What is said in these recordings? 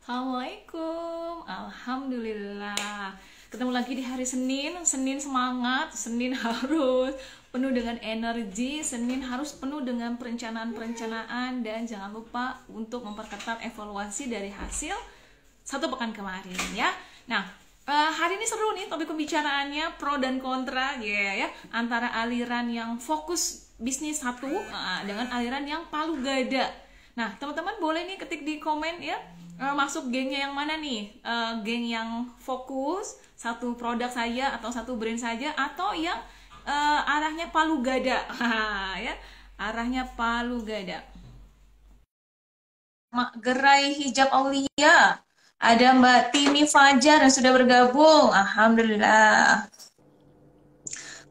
Assalamualaikum, Alhamdulillah. Ketemu lagi di hari Senin. Senin semangat, Senin harus penuh dengan energi, Senin harus penuh dengan perencanaan-perencanaan. Dan jangan lupa untuk memperketat evaluasi dari hasil satu pekan kemarin ya. Nah, hari ini seru nih topik pembicaraannya, pro dan kontra ya, antara aliran yang fokus bisnis satu dengan aliran yang palu gada. Nah, teman-teman boleh nih ketik di komen ya, masuk gengnya yang mana nih? Geng yang fokus satu produk saja atau satu brand saja, atau yang arahnya palu gada ya, arahnya palu gada. Gerai Hijab Aulia, ada Mbak Timi Fajar yang sudah bergabung, alhamdulillah.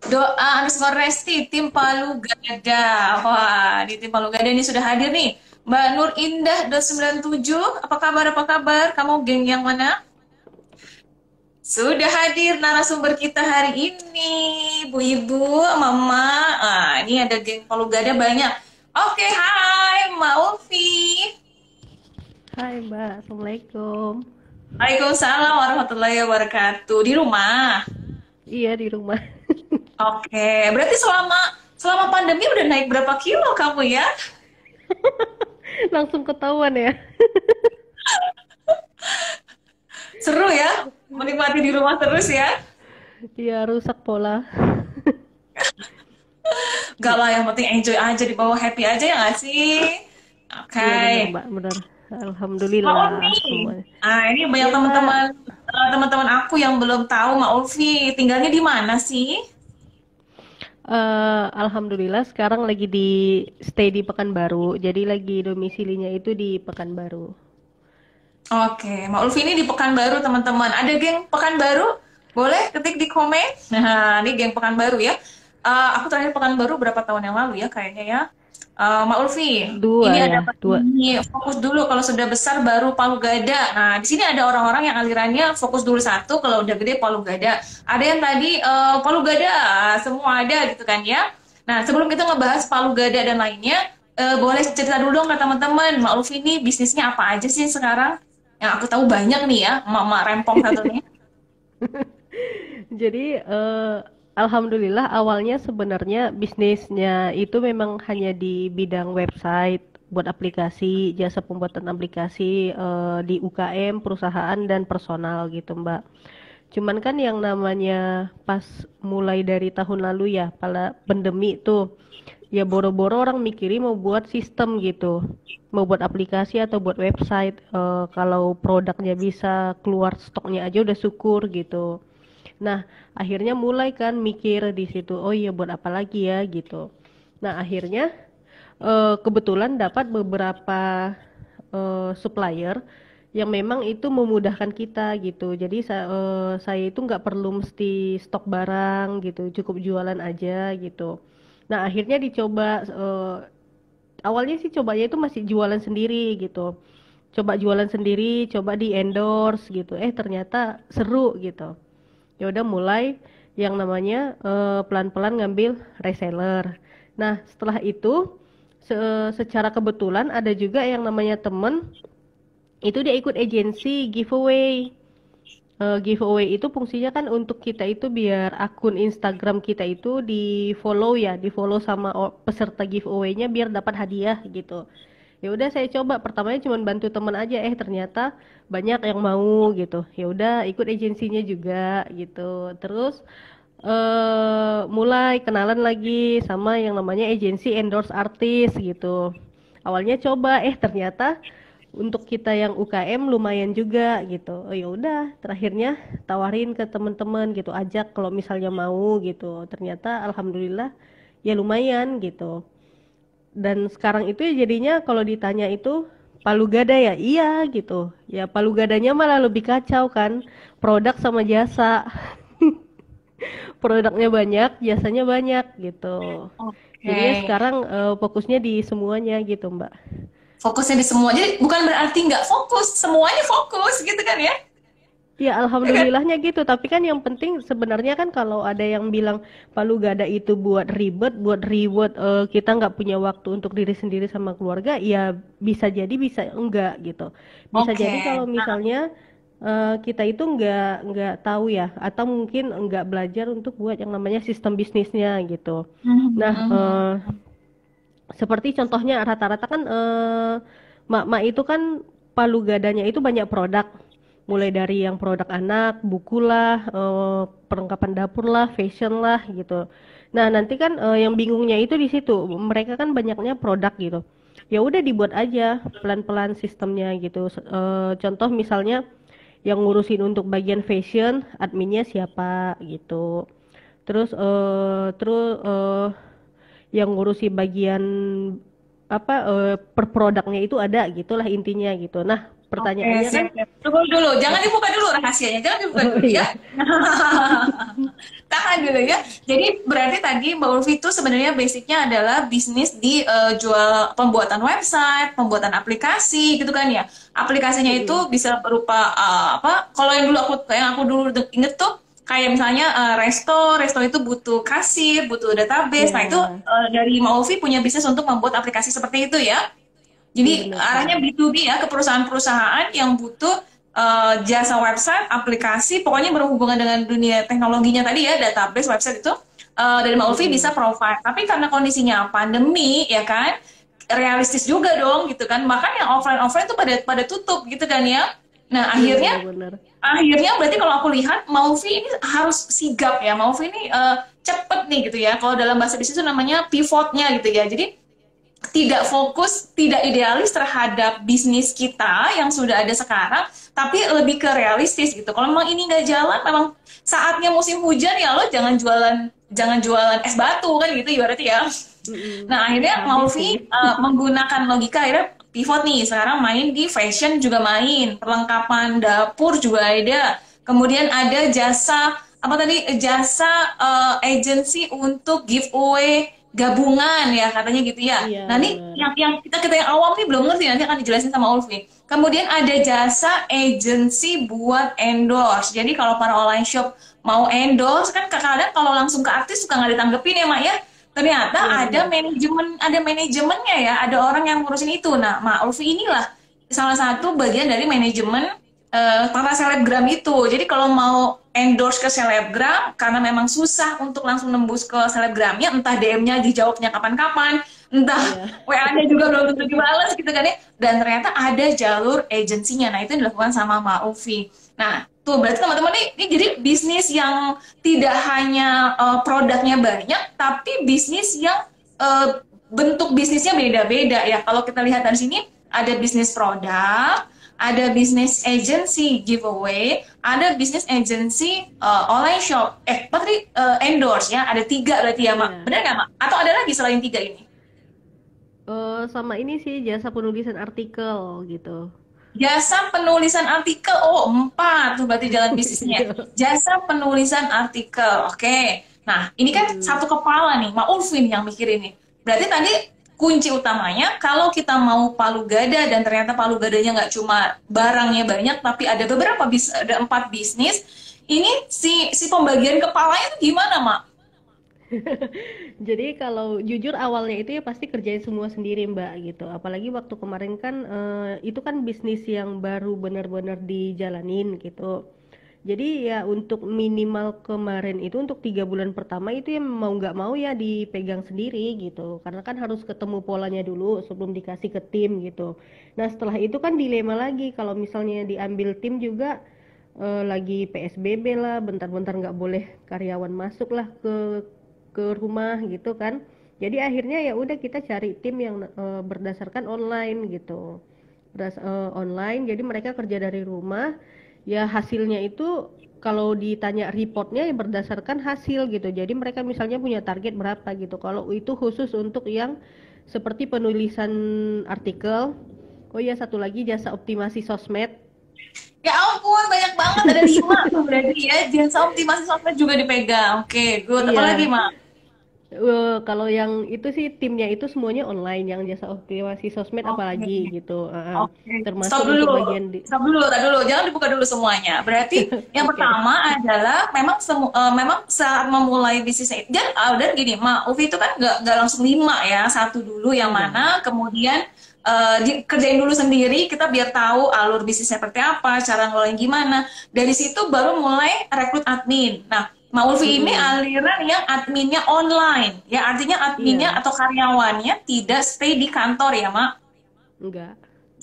Doa underscore Resti, tim Palu Gada. Wah, di tim Palu Gada ini sudah hadir nih Mbak Nur Indah 297. Apa kabar? Apa kabar? Kamu geng yang mana? Sudah hadir narasumber kita hari ini, ibu-ibu, mama. Ini ada geng Palu Gada banyak. Oke, hai Mbak Ulfi. Hai Mbak, Assalamualaikum. Waalaikumsalam warahmatullahi wabarakatuh. Di rumah? Iya di rumah. Oke, berarti selama pandemi udah naik berapa kilo kamu ya? Langsung ketahuan ya. Seru ya, menikmati di rumah terus ya. Iya rusak pola. Gak lah, yang penting enjoy aja, di bawah happy aja ya gak sih? Oke. Iya benar Mbak, benar. Mak Alhamdulillah Ulfi. semuanya. Ini banyak Iya Mbak. teman-teman aku yang belum tahu Mak Ulfi tinggalnya di mana sih? Alhamdulillah sekarang lagi di stay di Pekanbaru. Jadi lagi domisilinya itu di Pekanbaru. Oke, Mak Ulfi ini di Pekanbaru teman-teman. Ada geng Pekanbaru? Boleh ketik di komen. Nah, ini geng Pekanbaru ya. Aku terakhir Pekanbaru berapa tahun yang lalu ya kayaknya ya. Mak Ulfi, Dua ini ada ya, dua. ini fokus dulu, kalau sudah besar baru Palu Gada. Nah, di sini ada orang-orang yang alirannya fokus dulu satu, kalau udah gede Palu Gada. Ada yang tadi Palu Gada, semua ada gitu kan ya. Nah, sebelum kita ngebahas Palu Gada dan lainnya, boleh cerita dulu dong ke teman-teman, Mak Ulfi ini bisnisnya apa aja sih sekarang? Yang aku tahu banyak nih ya, emak-emak rempong satunya. Jadi alhamdulillah awalnya sebenarnya bisnisnya itu memang hanya di bidang website, buat aplikasi, jasa pembuatan aplikasi di UKM, perusahaan dan personal gitu Mbak. Cuman kan yang namanya pas mulai dari tahun lalu ya, pada pandemi tuh, ya boro-boro orang mikirin mau buat sistem gitu, mau buat aplikasi atau buat website. Kalau produknya bisa keluar stoknya aja udah syukur gitu. Nah, akhirnya mulai kan mikir di situ, oh iya buat apa lagi ya gitu. Nah, akhirnya kebetulan dapat beberapa supplier yang memang itu memudahkan kita gitu. Jadi saya itu nggak perlu mesti stok barang gitu, cukup jualan aja gitu. Nah, akhirnya dicoba awalnya sih cobanya itu masih jualan sendiri gitu. Coba jualan sendiri, coba di endorse gitu. Ternyata seru gitu. Ya udah mulai yang namanya pelan-pelan ngambil reseller. Nah, setelah itu secara kebetulan ada juga yang namanya temen itu dia ikut agensi giveaway. Giveaway itu fungsinya kan untuk kita itu biar akun Instagram kita itu di follow ya, di follow sama peserta giveaway-nya biar dapat hadiah gitu. Ya udah saya coba pertamanya cuma bantu temen aja, ternyata banyak yang mau gitu. Ya udah ikut agensinya juga gitu. Terus mulai kenalan lagi sama yang namanya agensi endorse artis gitu. Awalnya coba ternyata untuk kita yang UKM lumayan juga gitu. Oh ya udah, terakhirnya tawarin ke teman-teman gitu, ajak kalau misalnya mau gitu. Ternyata alhamdulillah ya lumayan gitu. Dan sekarang itu jadinya kalau ditanya itu palu gada ya, iya gitu. Ya palu gadanya malah lebih kacau kan, produk sama jasa. Produknya banyak, jasanya banyak gitu. Jadinya Oke. sekarang fokusnya di semuanya gitu Mbak. Fokusnya di semua. Jadi bukan berarti nggak fokus, semuanya fokus gitu kan ya? Ya alhamdulillahnya gitu, tapi kan yang penting sebenarnya kan kalau ada yang bilang palu gada itu buat ribet, buat reward, kita nggak punya waktu untuk diri sendiri sama keluarga, ya bisa jadi bisa enggak gitu. Bisa Oke. jadi kalau misalnya kita itu nggak tahu ya, atau mungkin nggak belajar untuk buat yang namanya sistem bisnisnya gitu. Mhm, Nah, mhm. seperti contohnya rata-rata kan mak-mak itu kan palu gadanya itu banyak produk. Mulai dari yang produk anak, buku lah, perlengkapan dapur lah, fashion lah gitu. Nah, nanti kan yang bingungnya itu di situ. Mereka kan banyaknya produk gitu. Ya udah dibuat aja pelan-pelan sistemnya gitu. Contoh misalnya yang ngurusin untuk bagian fashion, adminnya siapa gitu. Terus yang ngurusi bagian apa per produknya itu ada gitulah intinya gitu. Nah, Oke, pertanyaannya kan, siap-siap. Tunggu dulu, jangan dibuka dulu rahasianya, jangan dibuka oh dulu ya. iya, Tahan dulu ya. Jadi berarti tadi Mbak Ulfi itu sebenarnya basicnya adalah bisnis di jual pembuatan website, pembuatan aplikasi gitu kan ya. Aplikasinya itu mm-mm. bisa berupa apa? Kalau yang dulu aku dulu inget tuh kayak misalnya resto itu butuh kasir, butuh database. Nah itu Ya, dari Mbak Ulfi punya bisnis untuk membuat aplikasi seperti itu ya. iya Jadi benar arahnya benar. B2B ya ke perusahaan-perusahaan yang butuh jasa website, aplikasi, pokoknya berhubungan dengan dunia teknologinya tadi ya, database, website itu dari Mbak Ulfi bisa Mm-mm. provide. Tapi karena kondisinya pandemi ya kan, realistis juga dong gitu kan. Bahkan yang offline tuh pada tutup gitu kan ya. Nah Iya akhirnya benar-benar. akhirnya berarti kalau aku lihat Mauvi ini harus sigap ya. Mauvi ini cepet nih gitu ya. Kalau dalam bahasa bisnis itu namanya pivotnya gitu ya. Jadi tidak fokus, tidak idealis terhadap bisnis kita yang sudah ada sekarang, tapi lebih ke realistis gitu. Kalau memang ini nggak jalan, memang saatnya musim hujan ya lo jangan jualan es batu kan gitu ibaratnya ya. Mm-mm. Nah akhirnya Habis sih. Maulvi menggunakan logika akhirnya pivot nih. Sekarang main di fashion juga main, perlengkapan dapur juga ada. Kemudian ada jasa apa tadi jasa agency untuk giveaway gabungan ya katanya gitu ya. Iya Nah ini benar. yang kita yang awam nih belum ngerti nanti akan dijelasin sama Ulfi. Kemudian ada jasa agency buat endorse. Jadi kalau para online shop mau endorse kan kadang kalau langsung ke artis suka nggak ditanggepin ya Mak ya. Ternyata Iya benar. ada manajemennya ya, ada orang yang ngurusin itu. Nah, Mak Ulfi inilah salah satu bagian dari manajemen para selebgram itu. Jadi kalau mau endorse ke selebgram, karena memang susah untuk langsung nembus ke selebgramnya, entah DM-nya dijawabnya kapan-kapan, entah Iya. WA-nya juga belum tentu dibalas gitu kan ya. Dan ternyata ada jalur agensinya. Nah, itu yang dilakukan sama Mak Ulfi. Nah, tuh berarti teman-teman ini jadi bisnis yang tidak hanya produknya banyak, tapi bisnis yang bentuk bisnisnya beda-beda ya. Kalau kita lihat dari sini, ada bisnis produk, ada bisnis agency giveaway, ada bisnis agency online shop. Apa tadi endorse ya? Ada tiga berarti ya, Mak. Iya. Benar nggak, Mak? Atau ada lagi selain tiga ini? Sama ini sih jasa penulisan artikel gitu. Jasa penulisan artikel. Oh, empat. Tuh berarti jalan bisnisnya. Iya. Jasa penulisan artikel. Oke. Nah, ini kan Mm-mm. satu kepala nih. Mak Ulfin yang mikir ini. Berarti tadi kunci utamanya kalau kita mau palu gada dan ternyata palu gadanya nggak cuma barangnya banyak tapi ada ada empat bisnis. Ini si pembagian kepalanya itu gimana, Mak? Jadi kalau jujur awalnya itu ya pasti kerjain semua sendiri Mbak gitu. Apalagi waktu kemarin kan itu kan bisnis yang baru benar-benar dijalanin gitu. Jadi ya untuk minimal kemarin itu untuk 3 bulan pertama itu ya mau nggak mau ya dipegang sendiri gitu. Karena kan harus ketemu polanya dulu sebelum dikasih ke tim gitu. Nah setelah itu kan dilema lagi kalau misalnya diambil tim juga lagi PSBB lah, bentar-bentar nggak boleh karyawan masuk lah ke rumah gitu kan. Jadi akhirnya ya udah kita cari tim yang berdasarkan online gitu. Online jadi mereka kerja dari rumah. Ya hasilnya itu kalau ditanya reportnya ya berdasarkan hasil gitu. Jadi mereka misalnya punya target berapa gitu. Kalau itu khusus untuk yang seperti penulisan artikel. Oh ya satu lagi jasa optimasi sosmed. Ya ampun, banyak banget. Ada lima tuh berarti ya. Jasa optimasi software juga dipegang. Oke, good. Apa lagi, Iya, Mak? Kalau yang itu sih timnya itu semuanya online, yang jasa optimasi sosmed Oke. apalagi gitu. Oke, Termasuk stop untuk dulu. bagian di. Stop dulu, tak dulu. Jangan dibuka dulu semuanya. Berarti yang Oke. pertama adalah memang memang saat memulai bisnisnya dan gini, Ma, Ufi itu kan nggak langsung 5 ya. Satu dulu yang Enggak. mana, kemudian kerjain dulu sendiri kita biar tahu alur bisnisnya seperti apa, cara ngelola gimana. Dari situ baru mulai rekrut admin. Nah, Ma Ulfi ini Mm-mm. aliran yang adminnya online, ya artinya adminnya Iya, atau karyawannya tidak stay di kantor ya, Mak. enggak.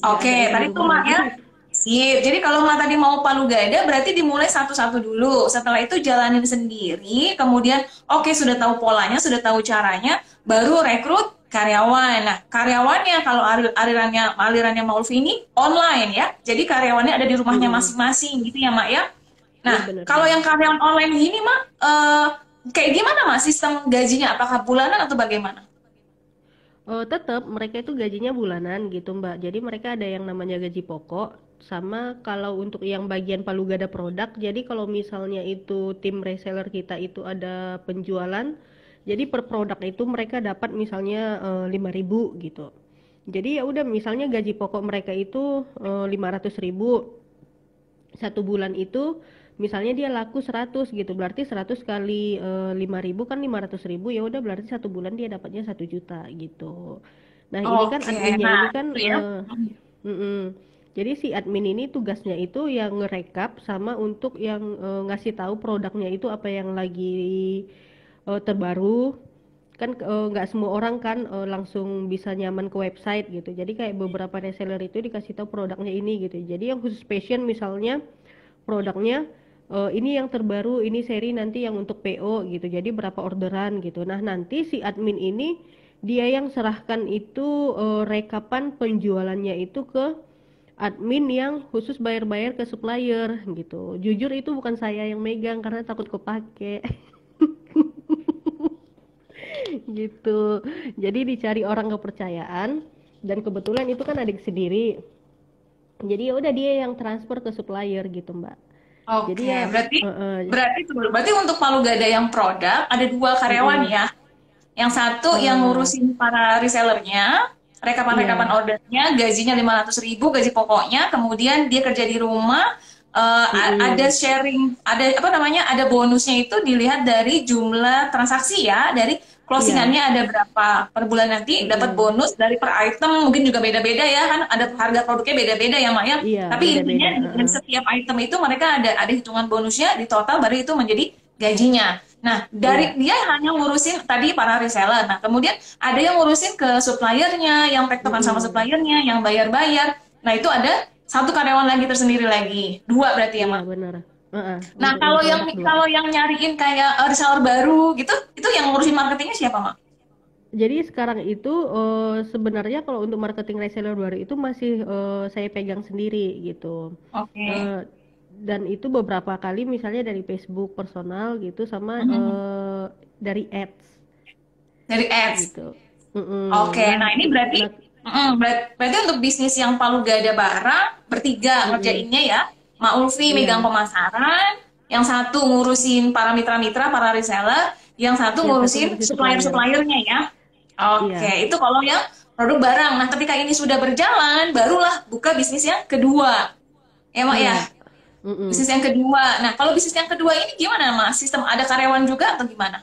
Dia Oke, adanya di tadi tuh rumah Mak lagi. ya. Sip. Jadi kalau Mak tadi mau palu gada, berarti dimulai satu-satu dulu. Setelah itu jalanin sendiri, kemudian oke sudah tahu polanya, sudah tahu caranya, baru rekrut karyawan. Nah, karyawannya kalau alirannya Maulvi ini online ya. Jadi karyawannya ada di rumahnya Mm-mm. masing-masing gitu ya, Mak ya. Iya, Nah, benar kalau banget. yang karyawan online ini, Mak, kayak gimana, Mak, sistem gajinya? Apakah bulanan atau bagaimana? Tetap mereka itu gajinya bulanan gitu Mbak. Jadi mereka ada yang namanya gaji pokok, sama kalau untuk yang bagian palu gada produk. Jadi kalau misalnya itu tim reseller kita itu ada penjualan, jadi per produk itu mereka dapat misalnya 5.000 gitu. Jadi ya udah, misalnya gaji pokok mereka itu 500.000 satu bulan itu, misalnya dia laku 100 gitu, berarti 100 kali 5.000 kan 500.000, ya udah berarti satu bulan dia dapatnya 1 juta gitu. Nah ini kan Oke, adminnya nah ini kan itu ya. mm-mm. Jadi si admin ini tugasnya itu yang ngerekap sama untuk yang ngasih tahu produknya itu apa yang lagi terbaru. Kan nggak semua orang kan langsung bisa nyaman ke website gitu, jadi kayak beberapa reseller itu dikasih tahu produknya ini gitu. Jadi yang khusus passion misalnya produknya ini yang terbaru, ini seri nanti yang untuk PO gitu, jadi berapa orderan gitu. Nah nanti si admin ini dia yang serahkan itu rekapan penjualannya itu ke admin yang khusus bayar-bayar ke supplier gitu. Jujur itu bukan saya yang megang karena takut kepake. Gitu. Jadi dicari orang kepercayaan, dan kebetulan itu kan adik sendiri. Jadi ya udah dia yang transfer ke supplier gitu, Mbak. Jadi Oke, ya berarti heeh, berarti berarti untuk palu gada yang produk ada dua karyawan heeh. ya. Yang satu yang ngurusin para resellernya, rekapan-rekapan Iya, ordernya, gajinya 500.000 gaji pokoknya, kemudian dia kerja di rumah, ada heeh. sharing, ada apa namanya, ada bonusnya itu dilihat dari jumlah transaksi ya, dari Iya, closingannya ada berapa per bulan nanti dapat heeh. bonus dari per item mungkin juga beda-beda ya kan, ada harga produknya beda-beda ya Mak ya. Iya, Tapi beda-beda, intinya dari heeh. setiap item itu mereka ada hitungan bonusnya di total baru itu menjadi gajinya. Nah, dari Iya, dia hanya ngurusin tadi para reseller. Nah, kemudian ada yang ngurusin ke suppliernya, yang tektokan sama heeh. suppliernya, yang bayar-bayar. Nah, itu ada satu karyawan lagi tersendiri lagi. Dua berarti ya, Iya Mak. benar. Heeh, Nah, untuk yang kalau yang produk dua. kalau yang nyariin kayak reseller baru gitu, itu yang ngurusin marketingnya siapa, Mak? Jadi sekarang itu sebenarnya kalau untuk marketing reseller baru itu masih saya pegang sendiri gitu. Oke. Eh, dan itu beberapa kali misalnya dari Facebook personal gitu, sama Mhm. dari ads Dari ads. gitu. Mm-mm. Oke, Nah, nah ini berarti nah, berarti untuk bisnis yang palu gada barang bertiga mm-mm. ngerjainnya ya. Mak Ulfi megang Iya, pemasaran, yang satu ngurusin para mitra-mitra, para reseller, yang satu yang satu ngurusin ngurusin supplier. supplier-suppliernya ya. Iya, Oke, itu kalau yang produk barang. Nah, ketika ini sudah berjalan, barulah buka bisnis yang kedua. Ya, Mak ya. iya. Mm-mm. Bisnis yang kedua. Nah, kalau bisnis yang kedua ini gimana, Mak? Sistem ada karyawan juga atau gimana?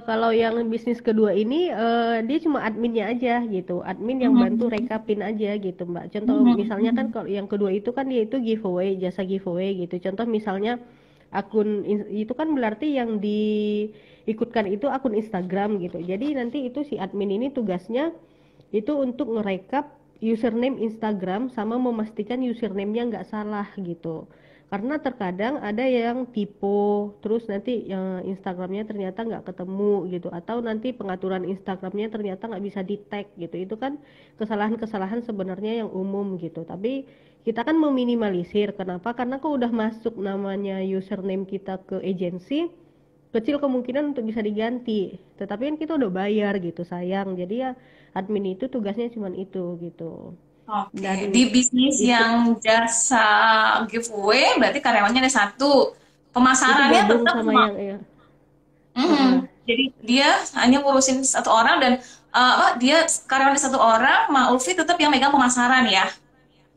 Kalau yang bisnis kedua ini dia cuma adminnya aja gitu, admin yang bantu Mhm. rekapin aja gitu Mbak. Contoh misalnya kan Mhm. kalau yang kedua itu kan dia itu giveaway, jasa giveaway gitu. Contoh misalnya itu kan berarti yang diikutkan itu akun Instagram gitu. Jadi nanti itu si admin ini tugasnya itu untuk ngerekap username Instagram sama memastikan username-nya nggak salah gitu. Karena terkadang ada yang typo, terus nanti Instagramnya ternyata nggak ketemu gitu, atau nanti pengaturan Instagramnya ternyata nggak bisa di tag gitu. Itu kan kesalahan-kesalahan sebenarnya yang umum gitu. Tapi kita kan meminimalisir. Kenapa? Karena kok udah masuk namanya username kita ke agensi, kecil kemungkinan untuk bisa diganti. Tetapi kan kita udah bayar gitu, sayang. Jadi ya admin itu tugasnya cuma itu gitu. Oke, di Dan bisnis itu yang jasa giveaway berarti karyawannya ada satu. itu Pemasarannya gabung tetap sama sama. yang ya. Mhm. Heeh. Jadi dia hanya ngurusin satu orang dan dia karyawan satu orang, Ma Ulfi tetap yang megang pemasaran ya.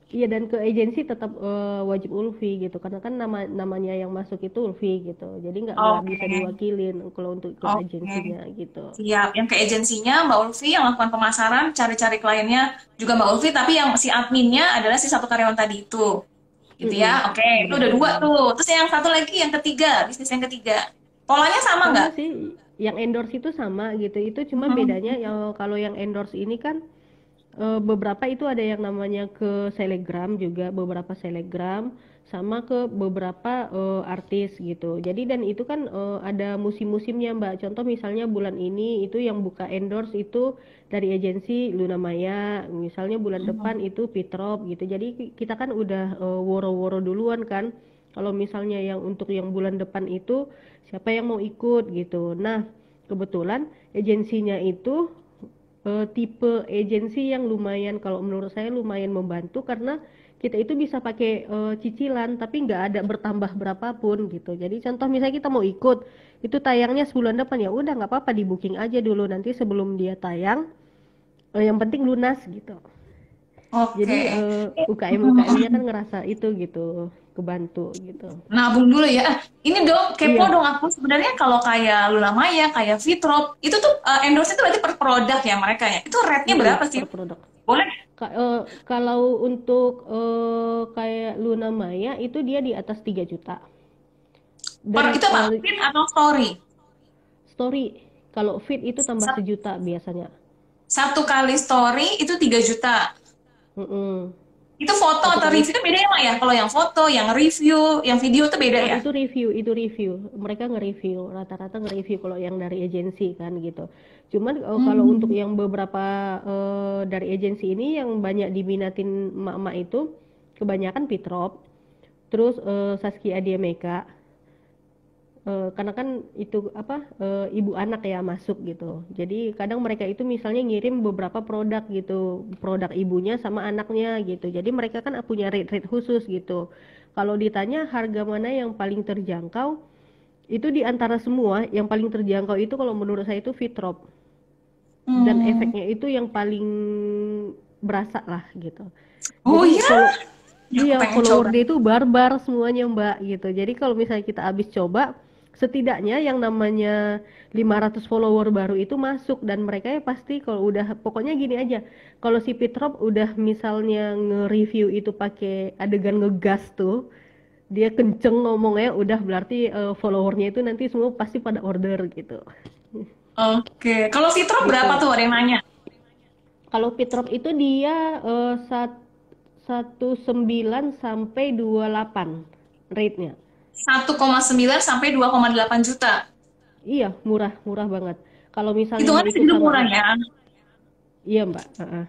Iya, dan ke agensi tetap wajib Ulfi gitu, karena kan namanya yang masuk itu Ulfi gitu. Jadi nggak Oke, bisa diwakilin kalau untuk ikut oke. agensinya gitu. Siap. Yang ke agensinya Mbak Ulfi yang lakukan pemasaran, cari-cari kliennya juga Mbak Ulfi, tapi yang si adminnya adalah si satu karyawan tadi itu. Gitu ya. Mm-mm, Oke, itu udah dua benar-benar. tuh. Terus yang satu lagi, yang ketiga, bisnis yang ketiga. Polanya sama nggak? Sama sih, yang endorse itu sama gitu. Itu cuma bedanya Hmm. kalau yang endorse ini kan beberapa itu ada yang namanya ke selegram juga, beberapa selegram sama ke beberapa artis gitu. Jadi dan itu kan ada musim-musimnya Mbak. Contoh misalnya bulan ini itu yang buka endorse itu dari agensi Luna Maya, misalnya bulan depan itu Pitrop gitu. Jadi kita kan udah woro-woro duluan kan. Kalau misalnya yang untuk yang bulan depan itu siapa yang mau ikut gitu. Nah, kebetulan agensinya itu tipe agensi yang lumayan, kalau menurut saya lumayan membantu, karena kita itu bisa pakai cicilan tapi nggak ada bertambah berapapun gitu. Jadi contoh misalnya kita mau ikut itu tayangnya sebulan depan, ya udah nggak apa-apa, di booking aja dulu nanti sebelum dia tayang, yang penting lunas gitu. Jadi Oke. UKM UKM-nya kan ngerasa itu gitu, kebantu gitu. Nabung dulu ya. Ini dong, kepo Iya, dong aku. Sebenarnya kalau kayak Luna Maya, kayak Fitrop, itu tuh endorse itu berarti per produk ya mereka ya. Itu rate-nya berapa sih? per produk. Boleh? Kalau untuk kayak Luna Maya itu dia di atas 3 juta. Per Dan itu apa? Feed atau story? story, kalau feed itu tambah Sat- 1 juta biasanya. Satu kali story itu 3 juta. Mm-mm. Itu foto Satu atau kali. review itu beda ya, Mak ya? Kalau yang foto, yang review, yang video itu beda ya? Itu review. Mereka nge-review, rata-rata nge-review kalau yang dari agensi kan gitu. Cuman kalau untuk Hmm. yang beberapa dari agensi ini yang banyak diminatin emak-emak itu kebanyakan Pitrop, terus Saskia Diameka. Karena kan itu apa, ibu anak ya masuk gitu. Jadi kadang mereka itu misalnya ngirim beberapa produk gitu, produk ibunya sama anaknya gitu. Jadi mereka kan punya rate-rate khusus gitu. Kalau ditanya harga mana yang paling terjangkau, itu di antara semua yang paling terjangkau itu kalau menurut saya itu Fitrop. Dan Hmm. efeknya itu yang paling berasa lah gitu. Oh Jadi iya? follow Ya, aku Iya, pengen follower coba. dia itu barbar semuanya Mbak gitu. Jadi kalau misalnya kita habis coba, setidaknya yang namanya 500 follower baru itu masuk, dan mereka ya pasti kalau udah, pokoknya gini aja. Kalau si Pitrop udah misalnya nge-review itu pakai adegan ngegas tuh, dia kenceng ngomongnya, udah berarti followernya itu nanti semua pasti pada order gitu. Oke. Kalau Fitro berapa Gitu. tuh ada yang nanya? Kalau Pitrop itu dia 19 sampai 28 rate-nya. 1,9 sampai 2,8 juta. Iya, murah, murah banget. Kalau misalnya mau Hitungannya ikut segitu sama murah ya. iya Mbak, heeh.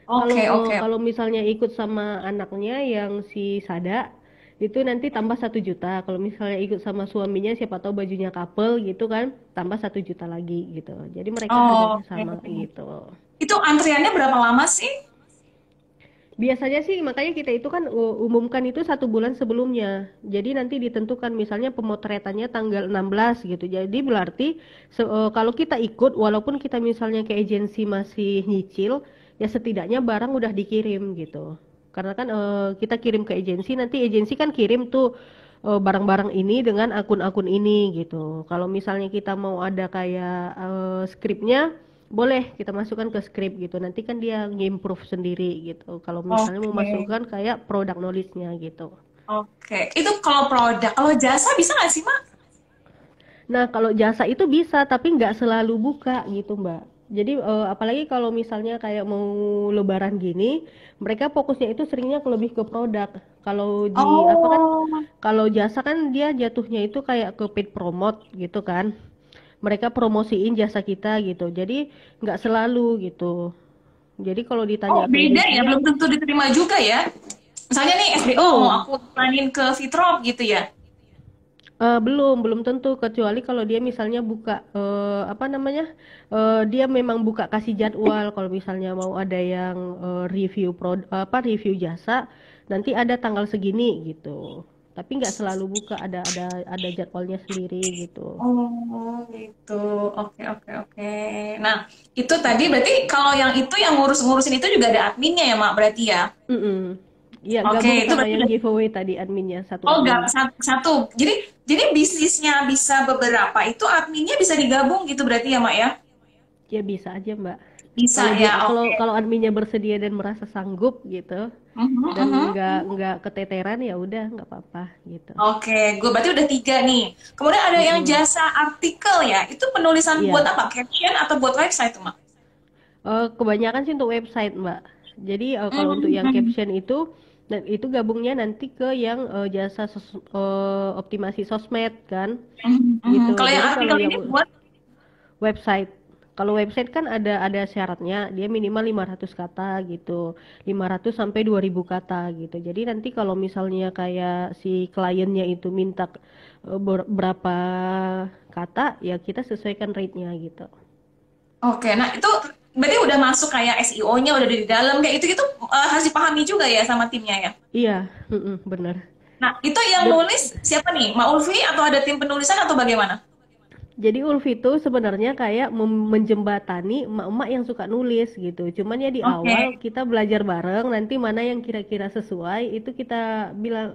Kalau Oke, oke. kalau misalnya ikut sama anaknya yang si Sada, itu nanti tambah 1 juta. Kalau misalnya ikut sama suaminya, siapa tahu bajunya couple gitu kan, tambah 1 juta lagi gitu. Jadi mereka harganya Oke. sama gitu. Itu antriannya berapa lama sih? Biasanya sih makanya kita itu kan umumkan itu 1 bulan sebelumnya. Jadi nanti ditentukan misalnya pemotretannya tanggal 16 gitu. Jadi berarti kalau kita ikut walaupun kita misalnya ke agensi masih nyicil, ya setidaknya barang udah dikirim gitu. Karena kan kita kirim ke agensi, nanti agensi kan kirim tuh barang-barang ini dengan akun-akun ini gitu. Kalau misalnya kita mau ada kayak skripnya, boleh kita masukkan ke script gitu. Nanti kan dia ngimprove sendiri gitu. Kalau misalnya mau Oke. masukkan kayak product knowledge-nya gitu. Oke. Itu kalau produk. Kalau jasa bisa nggak sih, Mak? Nah, kalau jasa itu bisa, tapi nggak selalu buka gitu, Mbak. Jadi apalagi kalau misalnya kayak mau lebaran gini, mereka fokusnya itu seringnya lebih ke produk. Kalau di apa kan, Oh, kalau jasa kan dia jatuhnya itu kayak ke paid promote gitu kan. Mereka promosiin jasa kita gitu. Jadi nggak selalu gitu. Jadi kalau oh ditanya ke beda ya. agensinya, Belum tentu diterima juga ya. Misalnya nih SBO mau betul. aku iklanin ke Fitrop gitu ya. Belum tentu, kecuali kalau dia misalnya buka apa namanya, dia memang buka kasih jadwal kalau misalnya mau ada yang review review jasa, nanti ada tanggal segini gitu. Tapi nggak selalu buka, ada jadwalnya sendiri gitu. Oh gitu, oke oke oke. Nah itu tadi berarti kalau yang itu yang ngurus-ngurusin itu juga ada adminnya ya Mak berarti ya? Mm-mm. Iya, Oke gabung itu sama berarti yang giveaway tadi adminnya, satu oh nggak admin. satu. Jadi bisnisnya bisa beberapa itu adminnya bisa digabung gitu berarti ya Mak ya? Ya bisa aja Mbak. Bisa Kalau dia ya, kalau oke. kalau adminnya bersedia dan merasa sanggup gitu Mhm, dan mhm. nggak keteteran, ya udah nggak apa-apa gitu. Oke, gue berarti udah tiga nih. Kemudian ada yang Mm-mm. jasa artikel ya. Itu penulisan buat Iya. apa? Caption atau buat website tuh, Mak? Kebanyakan sih untuk website, Mbak. Jadi kalau untuk yang Mhm, caption itu, dan itu gabungnya nanti ke yang jasa optimasi sosmed kan, mhm, mhm. gitu. Kalau yang Jadi kalau artikel yang ini buat website, kalau website kan ada syaratnya, dia minimal 500 kata gitu, 500 sampai 2000 kata gitu. Jadi nanti kalau misalnya kayak si kliennya itu minta berapa kata, ya kita sesuaikan rate-nya gitu. oke, nah itu berarti udah masuk kayak SEO-nya udah di dalam kayak itu gitu harus dipahami juga ya sama timnya ya. Iya, bener. Nah, itu yang Dan nulis siapa nih? Mak Ulfi atau ada tim penulisan atau bagaimana? jadi Ulfi itu sebenarnya kayak menjembatani emak-emak yang suka nulis gitu. Cuman ya di Oke. awal kita belajar bareng, nanti mana yang kira-kira sesuai itu kita bilang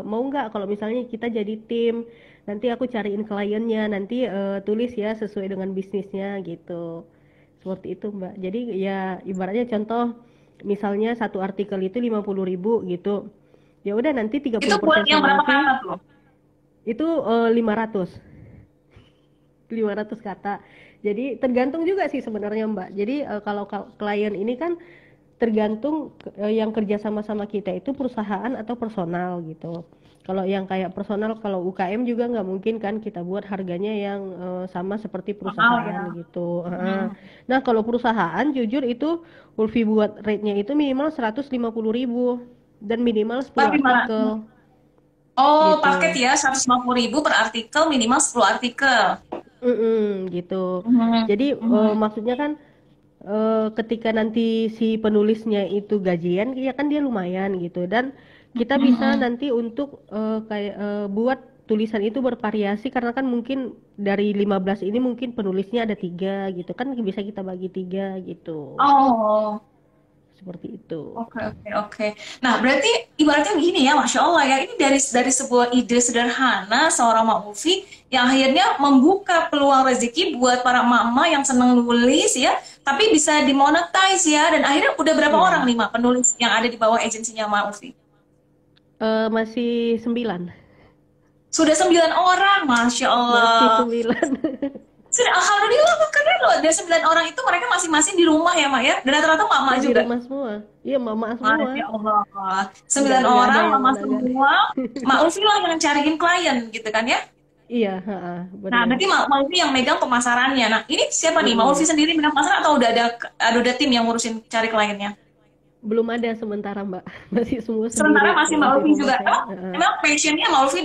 mau nggak kalau misalnya kita jadi tim. Nanti aku cariin kliennya, nanti tulis ya sesuai dengan bisnisnya gitu. Seperti itu Mbak. Jadi ya ibaratnya contoh misalnya satu artikel itu 50.000 gitu. Ya udah nanti Itu buat 30% yang sama berapa Ulfi kata tuh? itu 500 kata. Jadi tergantung juga sih sebenarnya Mbak. Jadi kalau klien ini kan tergantung yang kerja sama-sama kita itu perusahaan atau personal gitu. Kalau yang kayak personal, kalau UKM juga nggak mungkin kan kita buat harganya yang sama seperti Mahal perusahaan ya. gitu. Hmm. Nah kalau perusahaan jujur itu Ulfi buat rate-nya itu minimal 150.000 dan minimal 10 Tapi malah artikel oh, paket gitu. ya 150.000 per artikel minimal 10 artikel. Gitu. Mhm, Jadi mhm, maksudnya kan ketika nanti si penulisnya itu gajian, ya kan dia lumayan gitu. Dan kita bisa mhm. nanti untuk kayak buat tulisan itu bervariasi karena kan mungkin dari 15 ini mungkin penulisnya ada tiga gitu kan bisa kita bagi tiga gitu. Oh, Seperti itu. oke oke oke. Nah, berarti ibaratnya gini ya, Masya Allah ya, ini dari sebuah ide sederhana seorang Mak Ufi yang akhirnya membuka peluang rezeki buat para mama yang seneng nulis ya, tapi bisa dimonetize ya, dan akhirnya udah berapa orang Ya, nih Mak penulis yang ada di bawah agensinya Mak Ufi? masih 9. Sudah 9 orang, Masya Masih Allah. 9. Sudah, Alhamdulillah, keren loh. Dari 9 orang itu mereka masing-masing di rumah ya, Mak ya. Dan rata-rata mama Ya di juga. rumah semua. Iya mama semua. Masya Allah. Nggak sembilan nggak ada orang, yang mama mana-mana. semua. Mak Ulfi lah yang cariin klien gitu kan ya. Iya, Nah, bener. berarti Mak Ulfi yang megang pemasarannya. Nah, ini siapa nih? Mak Ulfi Mm-mm. sendiri megang pemasaran atau udah ada tim yang ngurusin cari kliennya? Belum ada sementara Mbak, masih semua Sementara sendiri masih Mak Ulfi Ulfi juga. memasang. Emang passionnya Mak Ulfi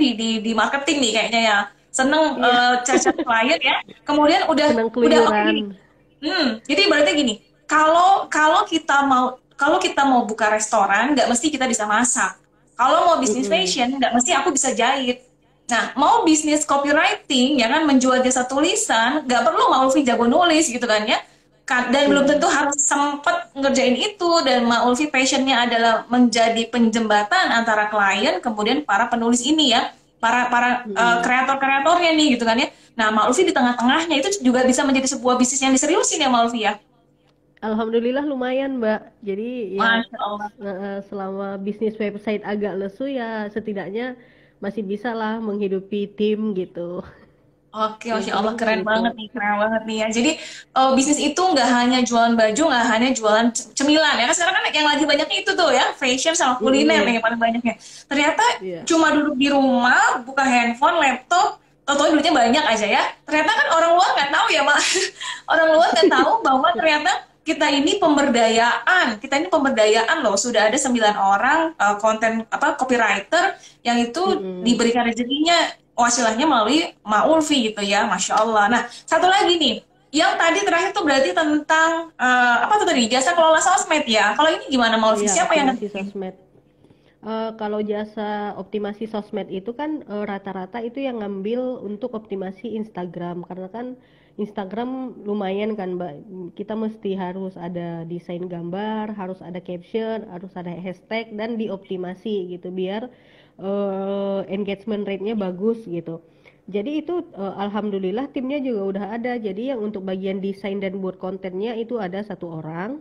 di marketing nih kayaknya ya. Seneng Iya, cari klien ya. Kemudian senang udah oke keluyuran. gini. Jadi berarti gini, kalau kalau kita mau buka restoran, nggak mesti kita bisa masak. Kalau mau bisnis Mm-mm. fashion, nggak mesti aku bisa jahit. Nah, mau bisnis copywriting, ya kan menjual jasa tulisan, nggak perlu mau Ulfi jago nulis gitu kan ya. Dan belum Iya. tentu harus sempet ngerjain itu. Dan Ma Ulfi passionnya adalah menjadi penjembatan antara klien kemudian para penulis ini ya, para para Mm-mm. kreator-kreatornya nih gitu kan ya. Nah, Ma Ulfi di tengah-tengahnya itu juga bisa menjadi sebuah bisnis yang diseriusin ya Ma Ulfi ya. Alhamdulillah lumayan Mbak. Jadi ya Masya Allah. selama bisnis website agak lesu ya setidaknya masih bisa lah menghidupi tim gitu. Oke, Yang Masya Allah penting sih itu. keren banget nih ya. Jadi bisnis itu nggak hanya jualan baju, nggak hanya jualan cemilan ya. Kan sekarang kan yang lagi banyaknya itu tuh ya, fashion sama kuliner Mm-mm. yang paling banyaknya. Ternyata Iya. cuma duduk di rumah, buka handphone, laptop, tau duitnya banyak aja ya. Ternyata kan orang luar nggak tahu ya, Mak. Orang luar nggak tahu bahwa ternyata kita ini pemberdayaan loh. Sudah ada 9 orang konten apa copywriter yang itu Mm-mm. diberikan rezekinya wasilahnya melalui Ma Ulfi gitu ya, Masya Allah. Nah, satu lagi nih, yang tadi terakhir tuh berarti tentang apa tuh tadi, jasa kelola sosmed ya. Kalau ini gimana Ma Ulfi? Iya, Siapa yang optimasi ngerjain? sosmed. Kalau jasa optimasi sosmed itu kan rata-rata itu yang ngambil untuk optimasi Instagram, karena kan Instagram lumayan kan Mbak, kita mesti harus ada desain gambar, harus ada caption, harus ada hashtag dan dioptimasi gitu biar engagement rate-nya bagus gitu. Jadi itu alhamdulillah timnya juga udah ada. Jadi yang untuk bagian desain dan buat kontennya itu ada satu orang.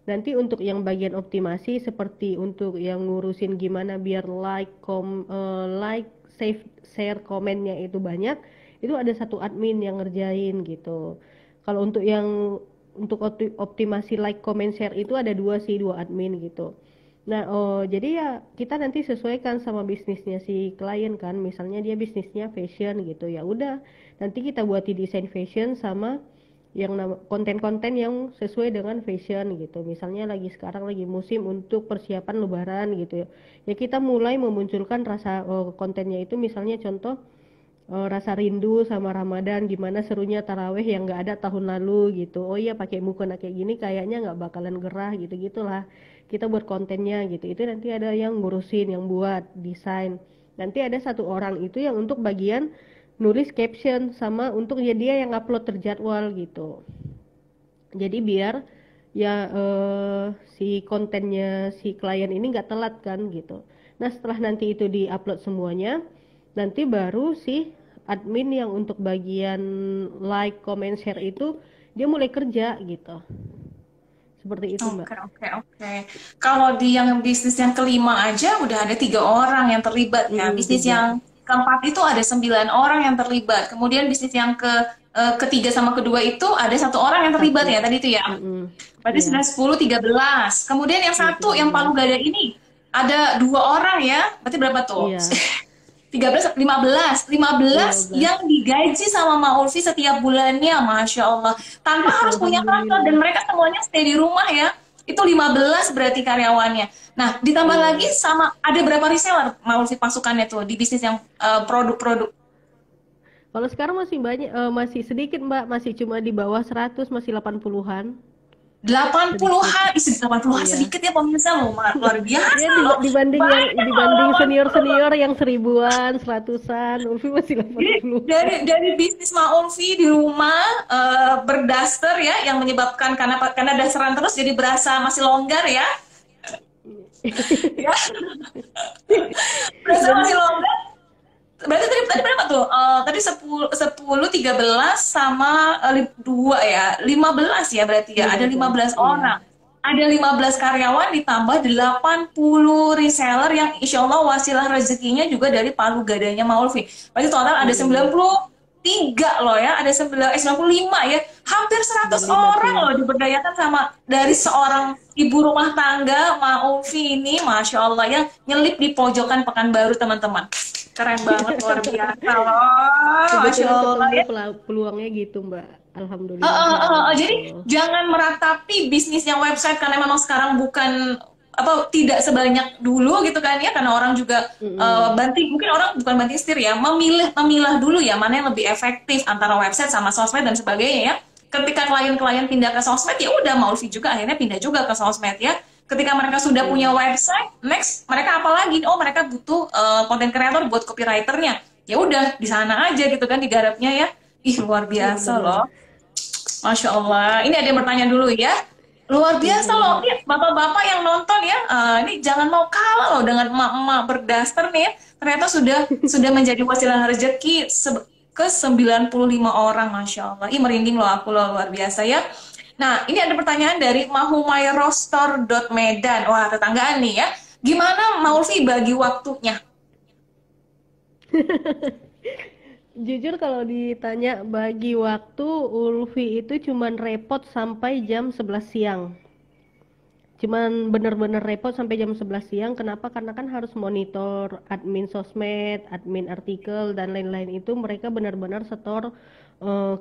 Nanti untuk yang bagian optimasi seperti untuk yang ngurusin gimana biar like, save, share, komennya itu banyak, itu ada satu admin yang ngerjain gitu. Kalau untuk yang untuk optimasi like, comment, share itu ada dua admin gitu. Nah, jadi ya kita nanti sesuaikan sama bisnisnya si klien kan. Misalnya dia bisnisnya fashion gitu, ya udah nanti kita buat desain fashion sama yang konten-konten yang sesuai dengan fashion gitu. Misalnya sekarang lagi musim untuk persiapan lebaran gitu ya. Ya kita mulai memunculkan rasa kontennya itu misalnya contoh rasa rindu sama Ramadan, gimana serunya taraweh yang nggak ada tahun lalu gitu. Oh iya pakai mukena kayak gini kayaknya nggak bakalan gerah gitu gitulah. Kita buat kontennya gitu. Itu nanti ada yang ngurusin, yang buat desain. Nanti ada satu orang itu yang untuk bagian nulis caption sama untuk ya dia yang upload terjadwal gitu. Jadi biar ya si kontennya si klien ini nggak telat kan gitu. Nah setelah nanti itu diupload semuanya, nanti baru si admin yang untuk bagian like, comment, share itu dia mulai kerja gitu. Seperti itu Mbak. Oke. Kalau di yang bisnis yang kelima aja udah ada 3 orang yang terlibat ya. Bisnis Tiga. yang keempat itu ada 9 orang yang terlibat. Kemudian bisnis yang ketiga sama kedua itu ada 1 orang yang terlibat Satu. ya tadi itu ya. Berarti Iya. sudah 10, 13. Kemudian yang 10, satu yang palu 13. gada ini ada 2 orang ya. Berarti berapa tuh? Iya. 13, 15, 15 15. yang digaji sama Ma Ulfi setiap bulannya, Masya Allah. Tanpa harus punya kantor dan Alhamdulillah. mereka semuanya stay di rumah ya. Itu 15 berarti karyawannya. Nah, ditambah Iya. lagi sama ada berapa reseller Ma Ulfi pasukannya tuh di bisnis yang produk-produk. Kalau sekarang masih banyak, masih sedikit Mbak, masih cuma di bawah 100, masih 80-an. 80-an, Sedikit. isi 80-an Iya. sedikit ya pemirsa loh, luar biasa Ya loh. dibanding Banyak loh. senior yang 1000-an, 100-an, Ulfi masih Jadi 80. dari bisnis Ma Ulfi di rumah berdaster ya yang menyebabkan karena dasaran terus jadi berasa masih longgar ya. Ya, berasa Dan masih longgar. Berarti tadi berapa tuh? Tadi 10, 13 sama 2 ya. 15 ya berarti ya. Ada 15, 15 iya. orang. Ada 15 karyawan ditambah 80 reseller yang insya Allah wasilah rezekinya juga dari palu gadanya Maulvi. Berarti total ada 93 loh ya. Ada 95 ya. Hampir 100 95 orang tim. loh diberdayakan sama dari seorang ibu rumah tangga Maulvi ini. Masya Allah yang nyelip di pojokan Pekanbaru teman-teman. Keren banget, luar biasa loh. Masya Kebetulan Allah ketemu ya. peluangnya gitu Mbak. Alhamdulillah Jadi gitu. jangan meratapi bisnis yang website karena memang sekarang bukan apa tidak sebanyak dulu gitu kan ya karena orang juga banting mungkin orang bukan banting setir ya memilah dulu ya mana yang lebih efektif antara website sama sosmed dan sebagainya ya. Ketika klien-klien pindah ke sosmed ya udah Maulvi juga akhirnya pindah juga ke sosmed ya. Ketika mereka sudah punya Iya. website, next mereka apa lagi? Oh mereka butuh content creator buat copywriternya. Ya udah di sana aja gitu kan digarapnya ya. Ih luar Iya biasa benar. loh. Masya Allah. Ini ada yang bertanya dulu ya. Luar biasa loh, Mhm. ya, bapak-bapak yang nonton ya. Ini jangan mau kalah loh dengan emak-emak berdaster nih ya. Ternyata sudah menjadi wasilah rezeki ke 95 orang, Masya Allah. Ih merinding loh aku loh, luar biasa ya. Nah, ini ada pertanyaan dari mahumairostor.medan. Wah, tetanggaan nih ya. Gimana Maulvi bagi waktunya? Jujur kalau ditanya bagi waktu, Ulfi itu cuman repot sampai jam 11 siang. Cuman bener-bener repot sampai jam 11 siang. Kenapa? Karena kan harus monitor admin sosmed, admin artikel, dan lain-lain itu mereka benar-benar setor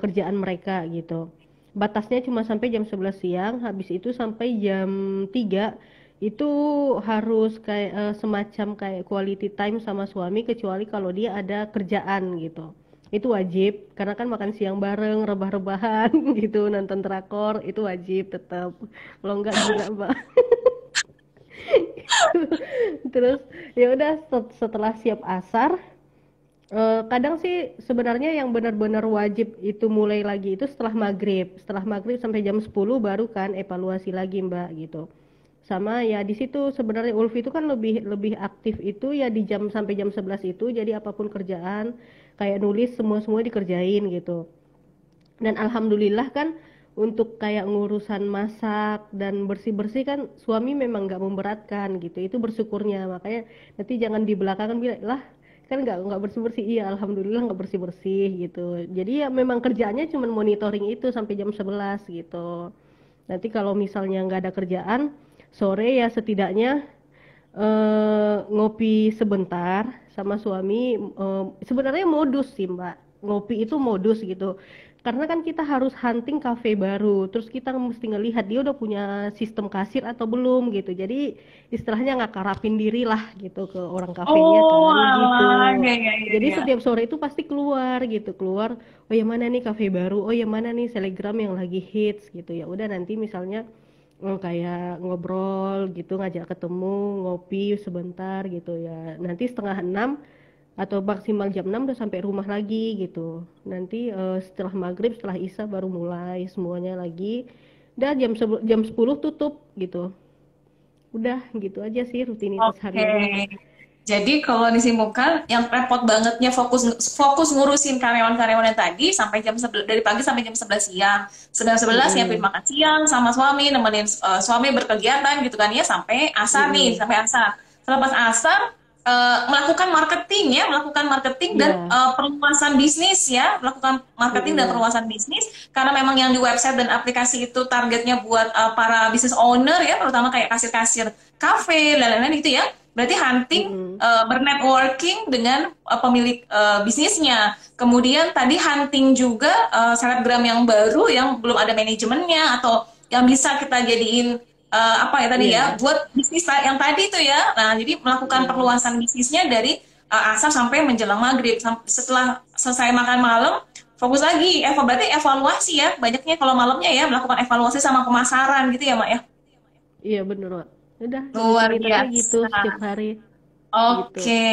kerjaan mereka gitu. Batasnya cuma sampai jam 11 siang, habis itu sampai jam 3 itu harus kayak semacam kayak quality time sama suami kecuali kalau dia ada kerjaan gitu. Itu wajib karena kan makan siang bareng, rebah-rebahan gitu, nonton drakor itu wajib tetap. Kalau enggak gila, Mbak. Terus ya udah setelah siap asar, kadang sih sebenarnya yang benar-benar wajib itu mulai lagi itu setelah maghrib. Setelah maghrib sampai jam 10 baru kan evaluasi lagi Mbak gitu. Sama ya di situ sebenarnya Ulfi itu kan lebih lebih aktif itu ya di jam sampai jam 11 itu, jadi apapun kerjaan kayak nulis semua dikerjain gitu. Dan alhamdulillah kan untuk kayak ngurusan masak dan bersih-bersih kan suami memang nggak memberatkan gitu, itu bersyukurnya. Makanya nanti jangan di belakangan bilang lah kan nggak bersih-bersih. Iya alhamdulillah nggak bersih-bersih gitu. Jadi ya memang kerjaannya cuma monitoring itu sampai jam 11 gitu. Nanti kalau misalnya nggak ada kerjaan sore ya setidaknya ngopi sebentar sama suami. Sebenarnya modus sih Mbak, ngopi itu modus gitu, karena kan kita harus hunting cafe baru, terus kita mesti ngelihat dia udah punya sistem kasir atau belum gitu. Jadi istilahnya ngakarapin diri lah gitu ke orang kafenya Oh, kan alah, gitu. ya, ya, ya, Jadi ya. setiap sore itu pasti keluar gitu, keluar, oh yang mana nih cafe baru, oh yang mana nih selegram yang lagi hits gitu. Ya udah nanti misalnya kayak ngobrol gitu, ngajak ketemu, ngopi sebentar gitu ya. Nanti setengah enam atau maksimal jam 6 udah sampai rumah lagi gitu. Nanti setelah maghrib, setelah isya baru mulai semuanya lagi. Dan jam 10 tutup gitu. Udah gitu aja sih rutinitas Oke. hariannya. Jadi kalau disimpulkan, yang repot bangetnya fokus fokus ngurusin karyawan-karyawan yang tadi sampai dari pagi sampai jam 11 siang. Sedang 11 nyiapin Mm-mm. makan siang sama suami, nemenin suami berkegiatan gitu kan ya sampai asar nih, Mm-mm. sampai asar. Selepas asar melakukan marketing dan Ya. perluasan bisnis ya, melakukan marketing dan Mm-mm. perluasan bisnis karena memang yang di website dan aplikasi itu targetnya buat para business owner ya, terutama kayak kasir-kasir kafe dan lain-lain gitu ya. Berarti hunting, Mm-mm. bernetworking dengan pemilik bisnisnya. Kemudian tadi hunting juga selebgram yang baru yang belum ada manajemennya atau yang bisa kita jadiin apa ya tadi ya Iya. buat bisnis yang tadi itu ya. Nah, jadi melakukan Mm-mm. perluasan bisnisnya dari asar sampai menjelang maghrib. Setelah selesai makan malam, fokus lagi. Berarti evaluasi ya. Banyaknya kalau malamnya ya melakukan evaluasi sama pemasaran gitu ya, Mak ya. Iya bener Wak. Udah Luar rutinitasnya gitu biasa. setiap hari gitu. Oke,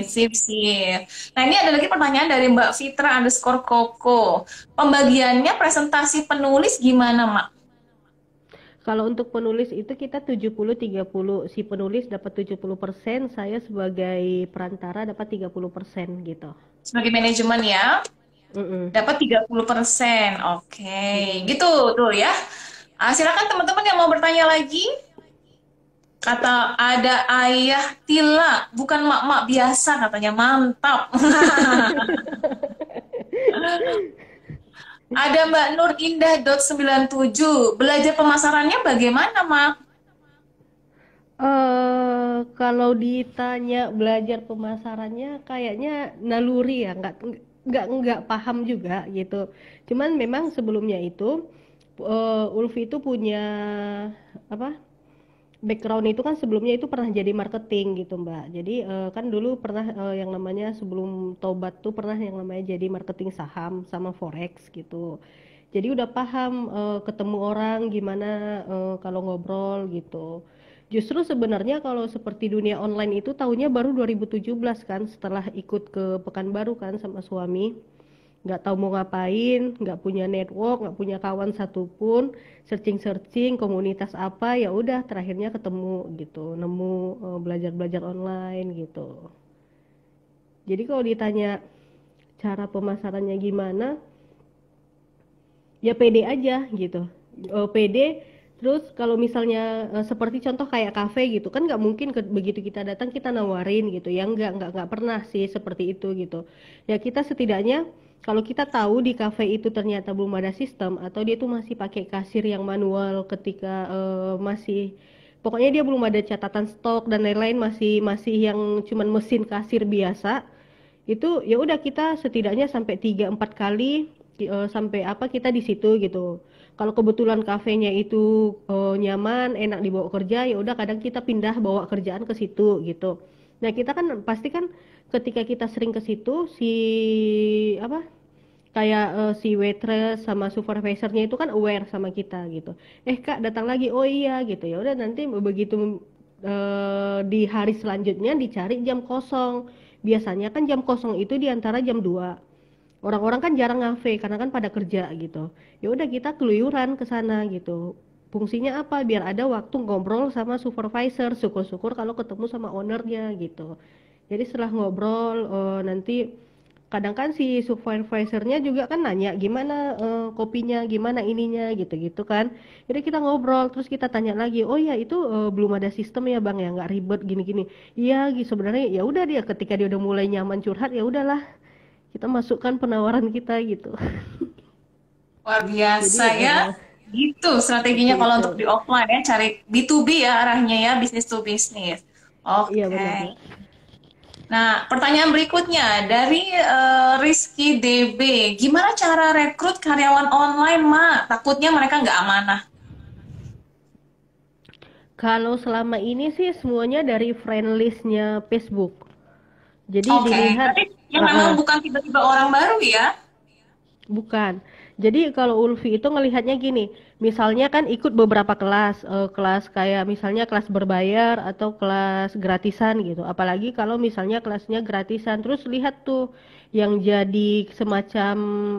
sip sip. Nah ini ada lagi pertanyaan dari Mbak Fitra underscore Koko. Pembagiannya presentasi penulis gimana, Mak? Kalau untuk penulis itu kita 70-30. Si penulis dapat 70%, saya sebagai perantara dapat 30% gitu. Sebagai manajemen ya, Mm-mm. dapat 30%. Oke, Mm-mm. gitu tuh ya. Silakan teman-teman yang mau bertanya lagi. Kata ada ayah Tila, bukan mak-mak biasa katanya. Mantap. Ada Mbak Nur Indah 97. Belajar pemasarannya bagaimana, Mak? Kalau ditanya belajar pemasarannya kayaknya naluri ya, nggak paham juga gitu. Cuman memang sebelumnya itu Ulfi itu punya apa? Background itu kan sebelumnya itu pernah jadi marketing gitu Mbak. Jadi kan dulu pernah yang namanya sebelum tobat tuh pernah yang namanya jadi marketing saham sama forex gitu. Jadi udah paham ketemu orang gimana kalau ngobrol gitu. Justru sebenarnya kalau seperti dunia online itu tahunnya baru 2017 kan, setelah ikut ke Pekanbaru kan sama suami, nggak tahu mau ngapain, nggak punya network, nggak punya kawan satupun, searching komunitas apa, ya udah terakhirnya ketemu gitu, nemu belajar online gitu. Jadi kalau ditanya cara pemasarannya gimana, ya pede aja gitu. Pede. Terus kalau misalnya seperti contoh kayak kafe gitu kan nggak mungkin begitu kita datang kita nawarin gitu ya, nggak pernah sih seperti itu gitu. Ya kita setidaknya kalau kita tahu di kafe itu ternyata belum ada sistem atau dia tuh masih pakai kasir yang manual ketika masih pokoknya dia belum ada catatan stok dan lain-lain, masih masih yang cuman mesin kasir biasa, itu ya udah kita setidaknya sampai 3-4 kali sampai apa kita di situ gitu. Kalau kebetulan kafenya itu nyaman enak dibawa kerja, ya udah kadang kita pindah bawa kerjaan ke situ gitu. Nah kita kan pasti kan ketika kita sering ke situ si apa kayak si waitress sama supervisornya itu kan aware sama kita gitu. Kak datang lagi, oh iya gitu, ya udah nanti begitu di hari selanjutnya dicari jam kosong. Biasanya kan jam kosong itu di antara jam 2. Orang-orang kan jarang ngafe karena kan pada kerja gitu. Ya udah kita keluyuran ke sana gitu. Fungsinya apa? Biar ada waktu ngobrol sama supervisor. Syukur-syukur kalau ketemu sama ownernya gitu. Jadi setelah ngobrol nanti kadang kan si supervisornya juga kan nanya gimana kopinya, gimana ininya gitu-gitu kan. Jadi kita ngobrol terus kita tanya lagi, oh ya itu belum ada sistem ya bang ya, nggak ribet gini-gini. Iya gitu sebenarnya ya udah dia ketika dia udah mulai nyaman curhat ya udahlah kita masukkan penawaran kita gitu. Luar Jadi biasa ya. Gitu seperti strateginya kalau itu. untuk di offline ya, cari B2B ya arahnya ya, bisnis to bisnis. Iya benar Oke. Mbak. Nah, pertanyaan berikutnya dari Rizky DB. Gimana cara rekrut karyawan online, Mak? Takutnya mereka nggak amanah. Kalau selama ini sih semuanya dari friend listnya Facebook. Jadi Oke, dilihat, tapi yang ah, memang ah, bukan tiba-tiba orang baru ya. bukan. Jadi kalau Ulfi itu ngelihatnya gini, misalnya kan ikut beberapa kelas, kelas kayak misalnya kelas berbayar atau kelas gratisan gitu. Apalagi kalau misalnya kelasnya gratisan, terus lihat tuh yang jadi semacam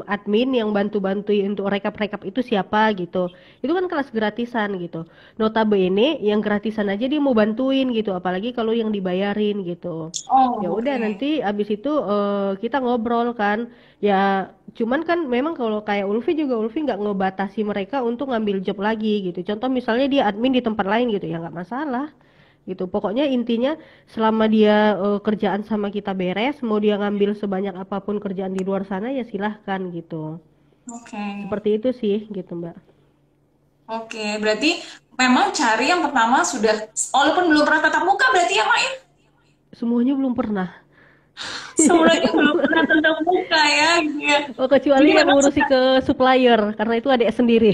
admin yang bantu-bantu untuk rekap-rekap itu siapa gitu. Itu kan kelas gratisan gitu. Notabene yang gratisan aja dia mau bantuin gitu, apalagi kalau yang dibayarin gitu. Ya Oh, udah oke. nanti abis itu kita ngobrol kan. Ya cuman kan memang kalau kayak Ulfi juga Ulfi nggak ngebatasi mereka untuk ngambil job lagi gitu. Contoh misalnya dia admin di tempat lain gitu ya nggak masalah gitu. Pokoknya intinya selama dia kerjaan sama kita beres, mau dia ngambil sebanyak apapun kerjaan di luar sana ya silahkan gitu. Oke. Seperti itu sih gitu Mbak. Oke, berarti memang cari yang pertama sudah, walaupun belum pernah tatap muka berarti ya, Mak ya? Semuanya belum pernah. Semuanya belum pernah tatap muka ya, gitu ya. Oh Jadi kecuali yang memang ngurusi sudah, ke supplier karena itu adik sendiri.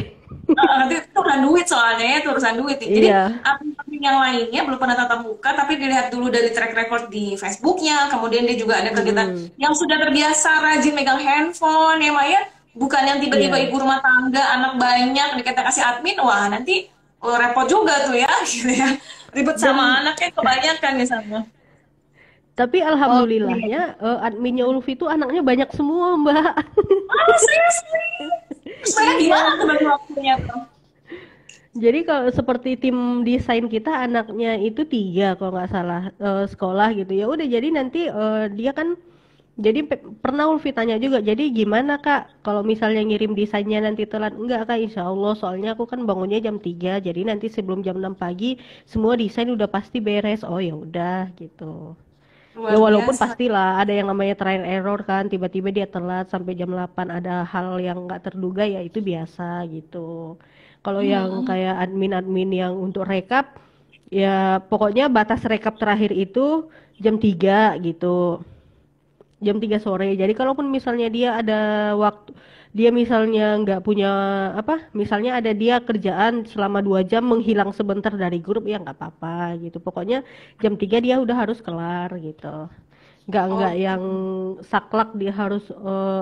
itu urusan duit soalnya ya, itu urusan duit nih. Jadi Iya. admin yang lainnya belum pernah tatap muka, tapi dilihat dulu dari track record di Facebooknya, kemudian dia juga ada kegiatan Mm-mm. yang sudah terbiasa rajin megang handphone ya, Maya. Bukan yang tiba-tiba Iya. ibu rumah tangga, anak banyak, dikata kasih admin, wah nanti repot juga tuh ya, gitu ya. Ribet sama Dan anaknya kebanyakan di sana. tapi Oke. alhamdulillahnya adminnya Ulfi itu anaknya banyak semua Mbak. Ah, serius nih? Saya gimana Iya. tuh bagi waktunya tuh? Jadi kalau seperti tim desain kita anaknya itu 3 kalau nggak salah sekolah gitu ya udah jadi nanti dia kan jadi pernah Ulfi tanya juga jadi gimana Kak kalau misalnya ngirim desainnya nanti telat enggak Kak Insya Allah soalnya aku kan bangunnya jam 3 jadi nanti sebelum jam 6 pagi semua desain udah pasti beres oh ya udah gitu. Ya Luar walaupun biasa. pastilah ada yang namanya trial error kan tiba-tiba dia telat sampai jam 8 ada hal yang nggak terduga ya itu biasa gitu. Kalau yang Hmm. kayak admin-admin yang untuk rekap ya pokoknya batas rekap terakhir itu jam 3 gitu. Jam 3 sore. Jadi kalaupun misalnya dia ada waktu dia misalnya nggak punya apa misalnya ada dia kerjaan selama 2 jam menghilang sebentar dari grup ya nggak apa-apa gitu pokoknya jam 3 dia udah harus kelar gitu nggak Oke. yang saklek dia harus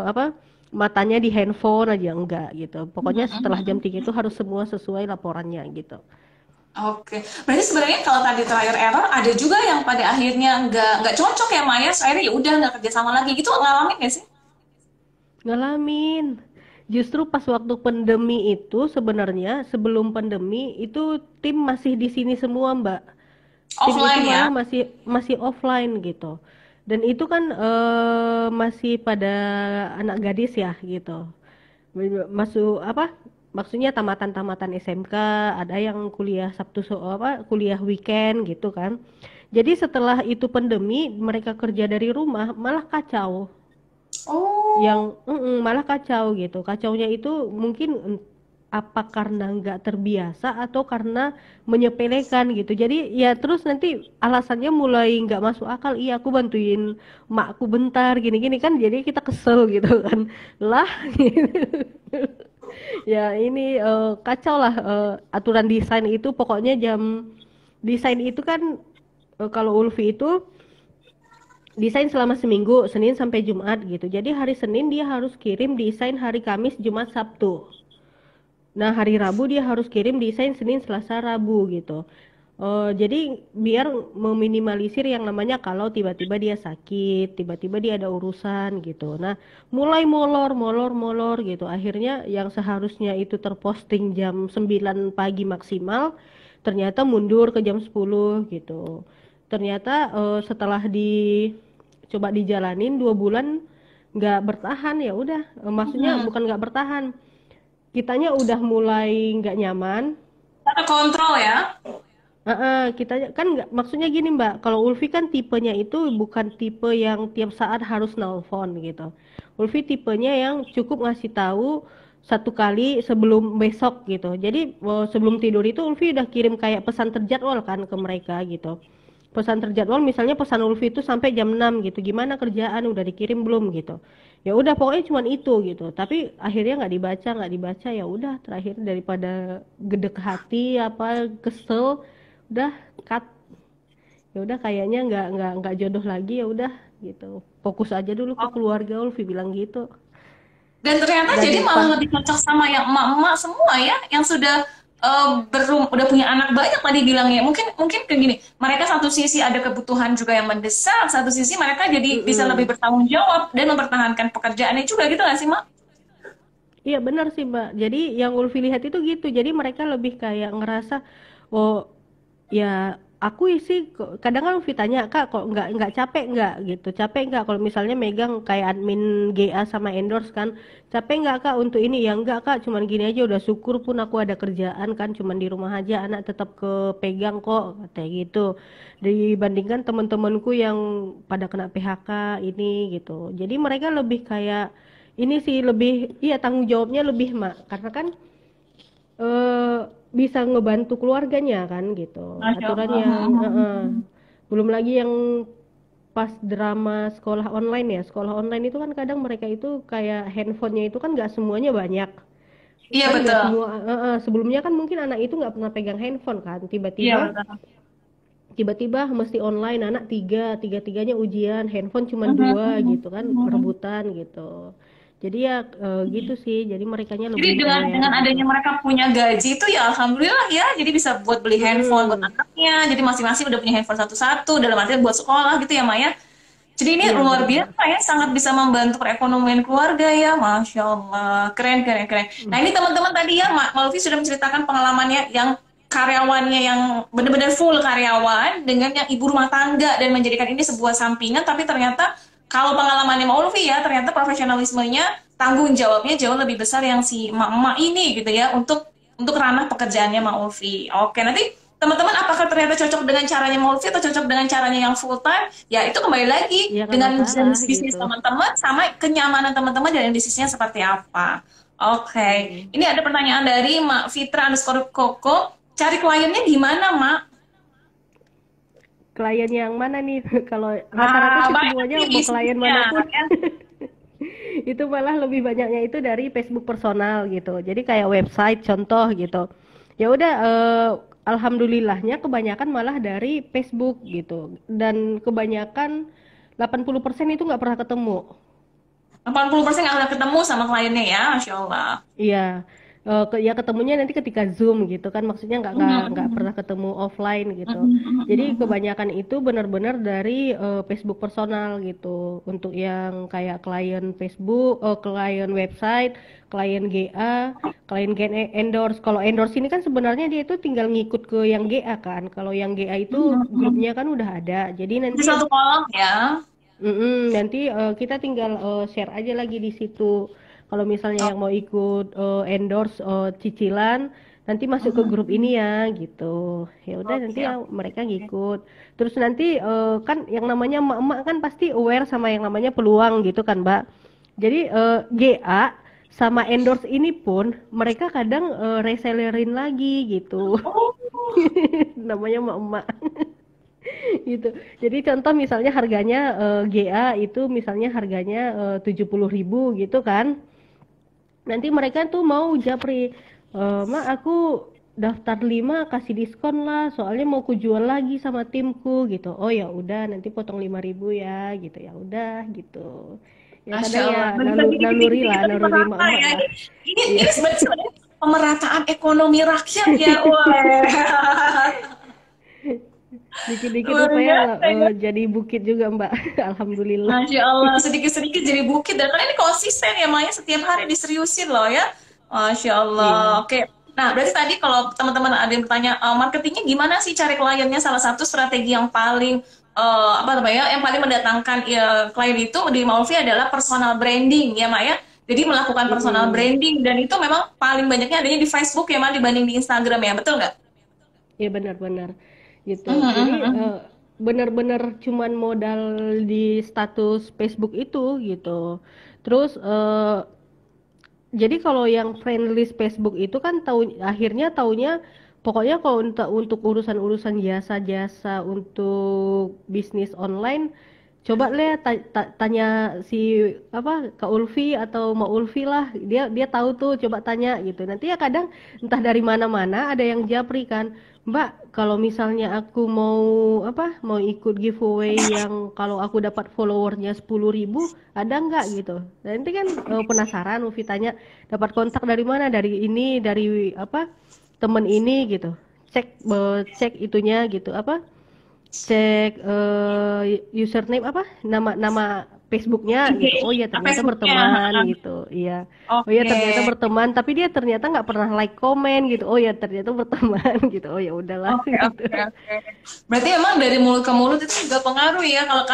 apa matanya di handphone aja enggak gitu pokoknya setelah jam 3 itu harus semua sesuai laporannya gitu. Oke. Berarti sebenarnya kalau tadi trial error ada juga yang pada akhirnya nggak cocok ya Maya, akhirnya ya udah nggak kerjasama lagi gitu ngalamin nggak sih? Ngalamin. Justru pas waktu pandemi itu sebenarnya sebelum pandemi itu tim masih di sini semua, Mbak. Tim itu Offline ya? malah masih masih offline gitu. Dan itu kan masih pada anak gadis ya gitu. Masuk apa? Maksudnya tamatan-tamatan SMK, ada yang kuliah Sabtu apa kuliah weekend gitu kan. Jadi setelah itu pandemi mereka kerja dari rumah malah kacau Oh, yang malah kacau gitu kacaunya itu mungkin apa karena nggak terbiasa atau karena menyepelekan gitu jadi ya terus nanti alasannya mulai nggak masuk akal iya aku bantuin makku bentar gini-gini kan jadi kita kesel gitu kan lah gitu. Ya ini kacau lah aturan desain itu pokoknya jam desain itu kan kalau Ulfi itu desain selama seminggu, Senin sampai Jumat gitu. Jadi hari Senin dia harus kirim desain hari Kamis, Jumat, Sabtu. Nah hari Rabu dia harus kirim desain Senin, Selasa, Rabu gitu. Jadi biar meminimalisir yang namanya kalau tiba-tiba dia sakit, tiba-tiba dia ada urusan gitu. Nah, mulai molor, molor, molor gitu. Akhirnya yang seharusnya itu terposting jam 9 pagi maksimal, ternyata mundur ke jam 10 gitu. Ternyata setelah coba dijalanin 2 bulan nggak bertahan, ya udah. Maksudnya Hmm. bukan nggak bertahan, kitanya udah mulai nggak nyaman. Kita kontrol ya. Kita kan nggak, maksudnya gini Mbak, kalau Ulfi kan tipenya itu bukan tipe yang tiap saat harus nelpon gitu. Ulfi tipenya yang cukup ngasih tahu 1 kali sebelum besok gitu. Jadi sebelum tidur itu Ulfi udah kirim kayak pesan terjadwal kan ke mereka gitu. Pesan terjadwal, misalnya pesan Ulfi itu sampai jam 6 gitu. Gimana kerjaan, udah dikirim belum gitu. Ya udah pokoknya cuman itu gitu. Tapi akhirnya nggak dibaca, ya udah, terakhir daripada gedek hati apa kesel, udah cut. Ya udah kayaknya nggak jodoh lagi, ya udah gitu. Fokus aja dulu ke keluarga, Ulfi bilang gitu. Dan ternyata jadi Daripada malah lebih cocok sama yang emak-emak semua ya, yang sudah udah punya anak banyak tadi bilangnya. Mungkin mungkin kayak gini, mereka satu sisi ada kebutuhan juga yang mendesak, satu sisi mereka jadi bisa lebih bertanggung jawab dan mempertahankan pekerjaannya juga gitu nggak sih, Mak? iya benar sih Mbak. Jadi yang Ulfi lihat itu gitu. Jadi mereka lebih kayak ngerasa, oh ya aku sih kadang kan Ulfi tanya, Kak kok nggak capek nggak gitu. Capek nggak kalau misalnya megang kayak admin GA sama endorse kan. Capek nggak Kak untuk ini? Ya enggak Kak, cuman gini aja udah syukur pun aku ada kerjaan kan, cuman di rumah aja anak tetap kepegang kok, kayak gitu. Dibandingkan teman-temanku yang pada kena PHK ini gitu. Jadi mereka lebih kayak ini sih, lebih iya tanggung jawabnya lebih Mak, karena kan eh bisa ngebantu keluarganya kan gitu. Masya Aturan Allah. yang belum lagi yang pas drama sekolah online ya. Sekolah online itu kan kadang mereka itu kayak handphonenya itu kan nggak semuanya banyak. Iya Kan nggak betul. semua, sebelumnya kan mungkin anak itu nggak pernah pegang handphone kan. Iya Tiba-tiba betul. tiba-tiba mesti online, anak tiga-tiganya ujian, handphone cuma dua gitu kan, rebutan gitu. Jadi ya gitu sih. Jadi merekanya Jadi lebih aware dengan gitu. adanya mereka punya gaji itu ya alhamdulillah ya, jadi bisa buat beli handphone buat Mm-mm. anaknya. Jadi masing-masing udah punya handphone satu-satu dalam artian buat sekolah gitu ya Maya. Jadi ini Iya luar benar. biasa ya, sangat bisa membantu perekonomian keluarga ya, Masya Allah. Keren, keren, keren. Nah Mm. ini teman-teman tadi ya, Malvi sudah menceritakan pengalamannya yang karyawannya yang benar-benar full karyawan dengan yang ibu rumah tangga dan menjadikan ini sebuah sampingan, tapi ternyata kalau pengalamannya Malvi ya, ternyata profesionalismenya, tanggung jawabnya jauh lebih besar yang si emak-emak ini gitu ya, untuk ranah pekerjaannya Malvi. Oke, nanti teman-teman apakah ternyata cocok dengan caranya Malvi atau cocok dengan caranya yang full time? Ya itu kembali lagi Iya nggak dengan masalah jenis bisnis gitu. teman-teman sama kenyamanan teman-teman dan bisnisnya seperti apa. Oke, Mm. ini ada pertanyaan dari Mak Fitra underscore Koko. Cari kliennya gimana, Mak? Klien yang mana nih? Kalau rata-rata Ah, sih banyak semuanya nih mau klien bisnisnya, manapun ya. itu malah lebih banyaknya itu dari Facebook personal gitu. Jadi kayak website contoh gitu. Ya udah, alhamdulillahnya kebanyakan malah dari Facebook gitu. Dan kebanyakan 80% itu nggak pernah ketemu. 80% nggak udah ketemu sama kliennya ya, Masya Allah. Iya, ya ketemunya nanti ketika Zoom gitu kan, maksudnya nggak pernah ketemu offline gitu. Jadi kebanyakan itu benar-benar dari Facebook personal gitu. Untuk yang kayak klien Facebook, klien website, klien GA, klien endorse. Kalau endorse ini kan sebenarnya dia itu tinggal ngikut ke yang GA kan. Kalau yang GA itu grupnya kan udah ada. Jadi Di nanti satu kolom ya. nanti kita tinggal share aja lagi di situ. Kalau misalnya yang mau ikut endorse cicilan, nanti masuk ke grup ini ya gitu. Ya udah nanti Oke, ya mereka oke. ngikut. Terus nanti kan yang namanya emak-emak kan pasti aware sama yang namanya peluang gitu kan, Mbak. Jadi GA sama endorse ini pun mereka kadang resellerin lagi gitu. Oh, Namanya emak-emak. Gitu. Jadi contoh misalnya harganya GA itu misalnya harganya 70.000 gitu kan. Nanti mereka tuh mau japri, "Mak aku daftar 5 kasih diskon lah, soalnya mau kujual lagi sama timku," gitu. Oh ya udah nanti potong 5.000 ya gitu. Ya udah gitu. Ya Masya kadang ya Allah. Bagi-bagi naluri dikit-dikit lah, tapi naluri merata emak-emak ya. lah. Ini Iya. sebenarnya pemerataan ekonomi rakyat ya. Wah. Dikit-dikit Luar upaya biasa ya. jadi bukit juga Mbak. Alhamdulillah. Masya Allah, sedikit-sedikit jadi bukit. Dan kan ini konsisten ya, Maya setiap hari diseriusin loh ya. Masya Allah. Iya. Oke. Nah, berarti tadi kalau teman-teman ada yang bertanya, marketingnya gimana sih cari kliennya? Salah satu strategi yang paling apa namanya, yang paling mendatangkan ya, klien itu di Maulvi adalah personal branding ya, Maya. Jadi melakukan personal Mm-mm. branding dan itu memang paling banyaknya adanya di Facebook ya, Ma, dibanding di Instagram ya, betul nggak? Iya benar-benar gitu. Mhm, Jadi mhm, mhm. benar-benar cuman modal di status Facebook itu gitu. Terus jadi kalau yang friend list Facebook itu kan akhirnya taunya pokoknya kalau untuk urusan-urusan jasa-jasa untuk bisnis online coba lihat tanya si apa Kak Ulfi atau Mak Ulfi lah, dia tahu tuh, coba tanya gitu. Nanti ya kadang entah dari mana-mana ada yang japri kan, Mbak kalau misalnya aku mau apa mau ikut giveaway yang kalau aku dapat followernya 10.000 ada nggak gitu. Nanti kan penasaran Ulfi tanya dapat kontak dari mana, dari ini, dari apa temen ini gitu, cek itunya gitu apa, cek username apa nama Facebooknya IG, gitu. Oh ya ternyata Facebooknya. berteman gitu. Iya. Oh ya Oke. ternyata berteman tapi dia ternyata nggak pernah like komen gitu. Oh ya ternyata berteman gitu. Oh ya udahlah Oke, gitu. oke, oke. Berarti emang dari mulut ke mulut itu juga pengaruh ya. Kalau